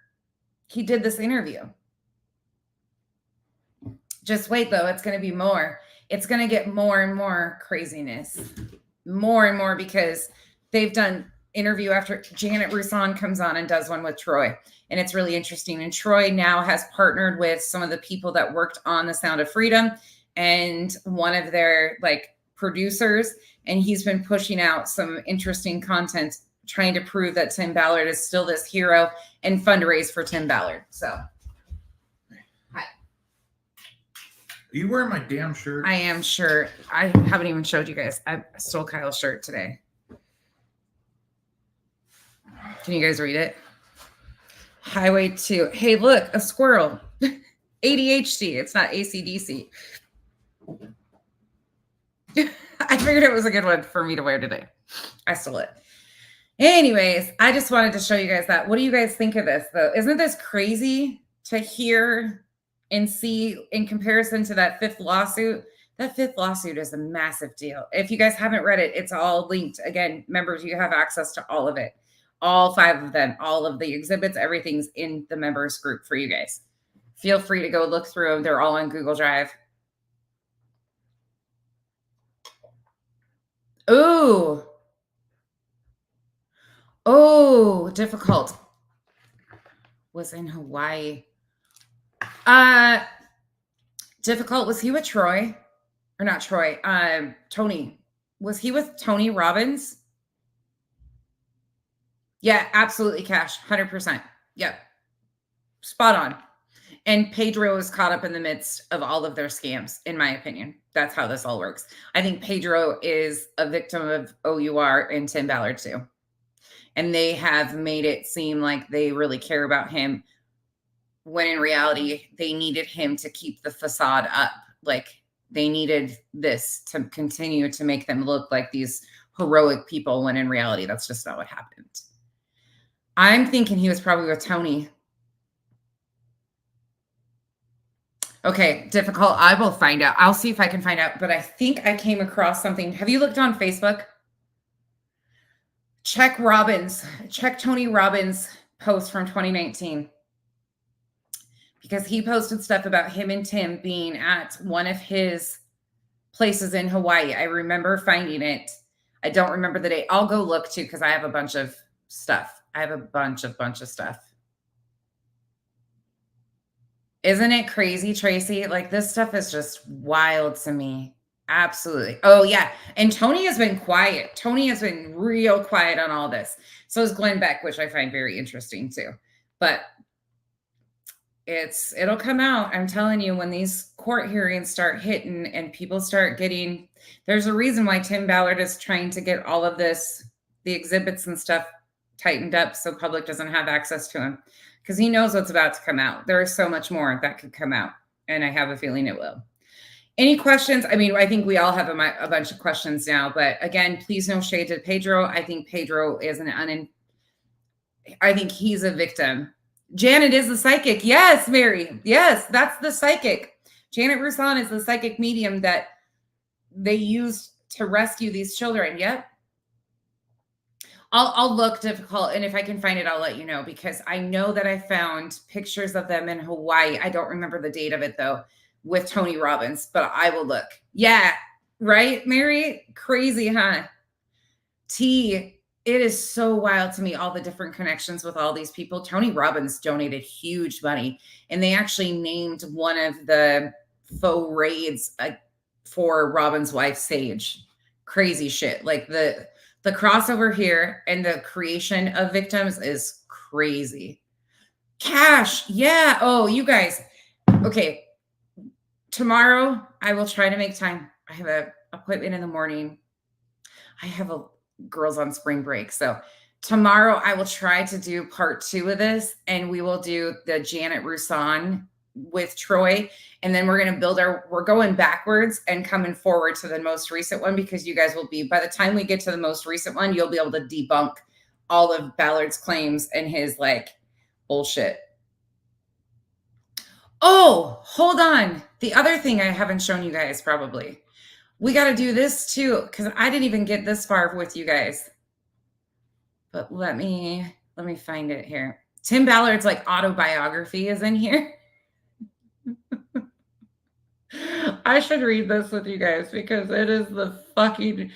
Speaker 1: he did this interview. Just wait, though. It's going to be more. It's going to get more and more craziness. More and more, because they've done interview after Janet Rousson comes on and does one with Troy. And it's really interesting. And Troy now has partnered with some of the people that worked on The Sound of Freedom and one of their producers. And he's been pushing out some interesting content, trying to prove that Tim Ballard is still this hero and fundraise for Tim Ballard. So, hi.
Speaker 6: Are you wearing my damn shirt?
Speaker 1: I am sure. I haven't even showed you guys. I stole Kyle's shirt today. Can you guys read it? Highway 2. Hey, look, a squirrel. ADHD. It's not ACDC. I figured it was a good one for me to wear today. I stole it. Anyways, I just wanted to show you guys that. What do you guys think of this, though? Isn't this crazy to hear and see in comparison to that 5th lawsuit? That 5th lawsuit is a massive deal. If you guys haven't read it, it's all linked. Again, members, you have access to all of it. All 5 of them, all of the exhibits, everything's in the members group for you guys. Feel free to go look through them. They're all on Google Drive. Ooh. Oh, difficult. Was in Hawaii. Difficult. Was he with Troy? Or not Troy? Tony. Was he with Tony Robbins? Yeah, absolutely, Cash. 100%. Yep. Spot on. And Pedro is caught up in the midst of all of their scams, in my opinion. That's how this all works. I think Pedro is a victim of OUR and Tim Ballard too. And they have made it seem like they really care about him, when in reality, they needed him to keep the facade up. Like, they needed this to continue to make them look like these heroic people, when in reality, that's just not what happened. I'm thinking he was probably with Tony. Okay, difficult. I will find out. I'll see if I can find out, but I think I came across something. Have you looked on Facebook? Check Tony Robbins' post from 2019. Because he posted stuff about him and Tim being at one of his places in Hawaii. I remember finding it. I don't remember the date. I'll go look too, because I have a bunch of stuff. I have a bunch of stuff. Isn't it crazy, Tracy? Like, this stuff is just wild to me. Absolutely. Oh, yeah. And Tony has been quiet. Tony has been real quiet on all this. So is Glenn Beck, which I find very interesting too. But it'll come out. I'm telling you, when these court hearings start hitting and people start getting, there's a reason why Tim Ballard is trying to get all of this, the exhibits and stuff tightened up so public doesn't have access to him, because he knows what's about to come out. There is so much more that could come out, and I have a feeling it will. Any questions? I mean, I think we all have a bunch of questions now, but again, please no shade to Pedro. I think Pedro is I think he's a victim. Janet is the psychic. Yes, Mary. Yes, that's the psychic. Janet Rousson is the psychic medium that they used to rescue these children. Yep. I'll look difficult, and if I can find it, I'll let you know, because I know that I found pictures of them in Hawaii. I don't remember the date of it though, with Tony Robbins, but I will look. Yeah, right, Mary? Crazy, huh? T, it is so wild to me, all the different connections with all these people. Tony Robbins donated huge money, and they actually named one of the faux raids for Robbins' wife, Sage. Crazy shit. Like the crossover here and the creation of victims is crazy. Cash. Yeah. Oh, you guys. Okay. Tomorrow I will try to make time. I have an appointment in the morning. I have a girls on spring break. So tomorrow I will try to do part 2 of this, and we will do the Janet Roussan with Troy. And then we're going to build we're going backwards and coming forward to the most recent one, because you guys will be, by the time we get to the most recent one, you'll be able to debunk all of Ballard's claims and his like bullshit. Oh, hold on. The other thing I haven't shown you guys, probably, we got to do this too, because I didn't even get this far with you guys. But let me find it here. Tim Ballard's like autobiography is in here. I should read this with you guys, because it is the fucking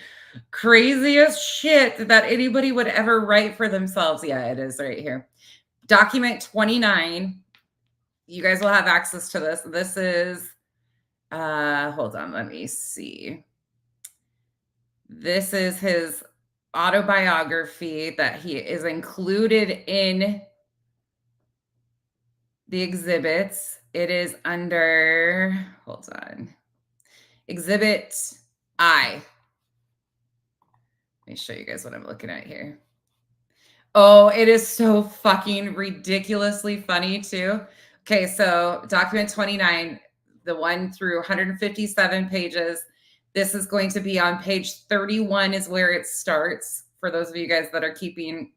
Speaker 1: craziest shit that anybody would ever write for themselves. Yeah, it is right here. Document 29. You guys will have access to this. This is, hold on, let me see. This is his autobiography that he is included in the exhibits. It is under, hold on, Exhibit I. Let me show you guys what I'm looking at here. Oh, it is so fucking ridiculously funny too. Okay, so document 29, the one through 157 pages. This is going to be on page 31 is where it starts, for those of you guys that are keeping.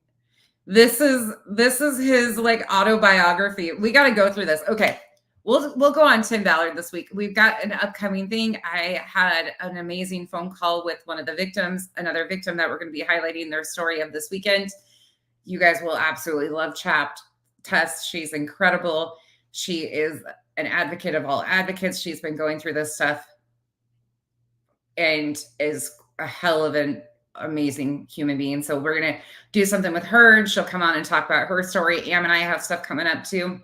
Speaker 1: This is his like autobiography. We got to go through this. Okay. We'll go on Tim Ballard this week. We've got an upcoming thing. I had an amazing phone call with one of the victims, another victim that we're going to be highlighting their story of this weekend. You guys will absolutely love Chapped Tess. She's incredible. She is an advocate of all advocates. She's been going through this stuff and is a hell of an amazing human being. So we're going to do something with her, and she'll come on and talk about her story. Am and I have stuff coming up too.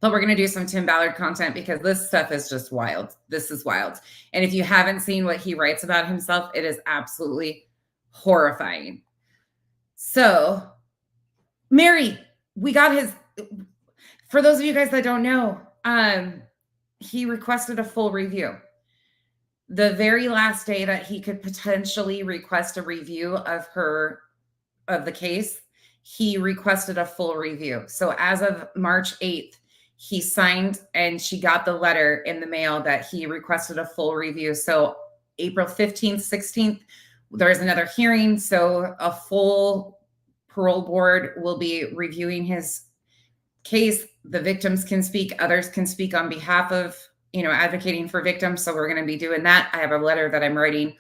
Speaker 1: But we're going to do some Tim Ballard content, because this stuff is just wild. This is wild. And if you haven't seen what he writes about himself, it is absolutely horrifying. So, Mary, we got his, for those of you guys that don't know, he requested a full review. The very last day that he could potentially request a review of the case, he requested a full review. So as of March 8th, he signed, and she got the letter in the mail that he requested a full review. So April 15th, 16th, there's another hearing. So a full parole board will be reviewing his case. The victims can speak, others can speak on behalf of, advocating for victims. So we're going to be doing that. I have a letter that I'm writing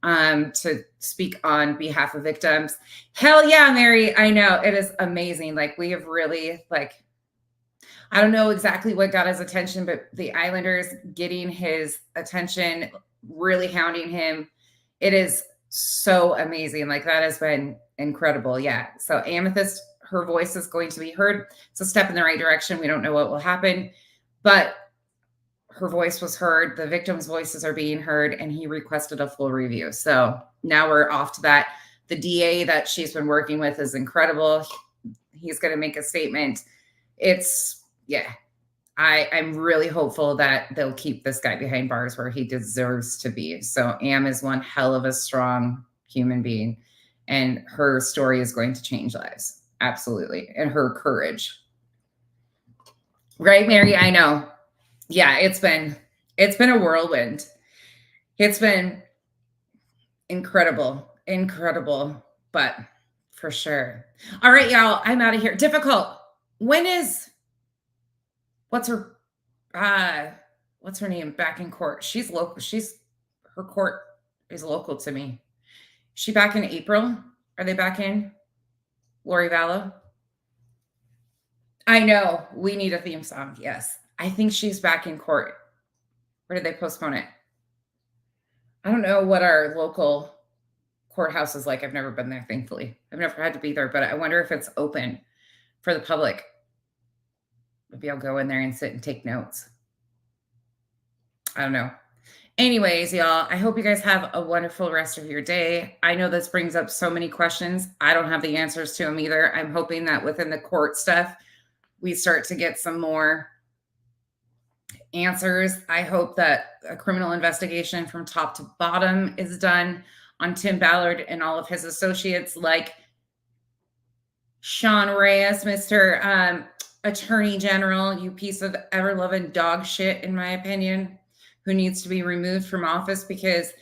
Speaker 1: to speak on behalf of victims. Hell yeah, Mary. I know, it is amazing. Like, we have really, I don't know exactly what got his attention, but the Islanders getting his attention, really hounding him. It is so amazing. Like, that has been incredible. Yeah. So Amethyst, her voice is going to be heard. It's a step in the right direction. We don't know what will happen, but her voice was heard. The victims' voices are being heard, and he requested a full review. So now we're off to that. The DA that she's been working with is incredible. He's going to make a statement. I'm really hopeful that they'll keep this guy behind bars where he deserves to be. So Am is one hell of a strong human being, and her story is going to change lives. Absolutely. And her courage. Right, Mary? I know. Yeah, it's been a whirlwind. It's been incredible, but for sure. All right, y'all, I'm out of here. Difficult. What's her name back in court? She's local. Her court is local to me. Is she back in April? Are they back in? Lori Vallow? I know. We need a theme song. Yes. I think she's back in court. Or did they postpone it? I don't know what our local courthouse is like. I've never been there, thankfully. I've never had to be there, but I wonder if it's open for the public. Maybe I'll go in there and sit and take notes. I don't know. Anyways, y'all, I hope you guys have a wonderful rest of your day. I know this brings up so many questions. I don't have the answers to them either. I'm hoping that within the court stuff, we start to get some more answers. I hope that a criminal investigation from top to bottom is done on Tim Ballard and all of his associates, like Sean Reyes, Mr. Attorney General, you piece of ever-loving dog shit, in my opinion, who needs to be removed from office because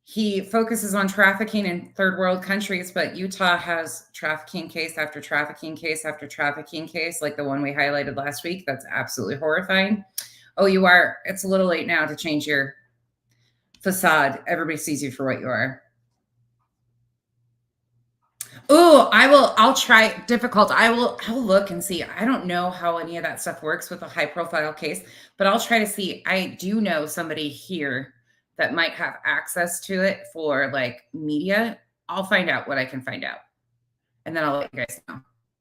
Speaker 1: he focuses on trafficking in third world countries, but Utah has trafficking case after trafficking case after trafficking case, like the one we highlighted last week. That's absolutely horrifying. Oh, you are. It's a little late now to change your facade. Everybody sees you for what you are. Oh, I'll try difficult. I'll look and see. I don't know how any of that stuff works with a high profile case, but I'll try to see. I do know somebody here that might have access to it for like media. I'll find out what I can find out. And then I'll let you guys know,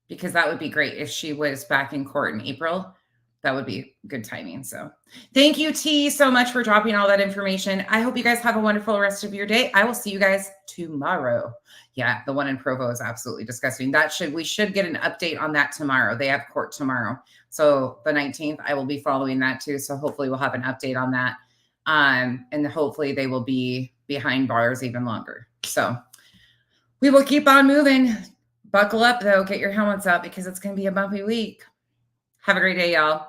Speaker 1: because that would be great if she was back in court in April. That would be good timing. So thank you, T, so much for dropping all that information. I hope you guys have a wonderful rest of your day. I will see you guys tomorrow. Yeah, the one in Provo is absolutely disgusting. We should get an update on that tomorrow. They have court tomorrow. So the 19th, I will be following that too. So hopefully we'll have an update on that. And hopefully they will be behind bars even longer. So we will keep on moving. Buckle up though, get your helmets up because it's going to be a bumpy week. Have a great day, y'all.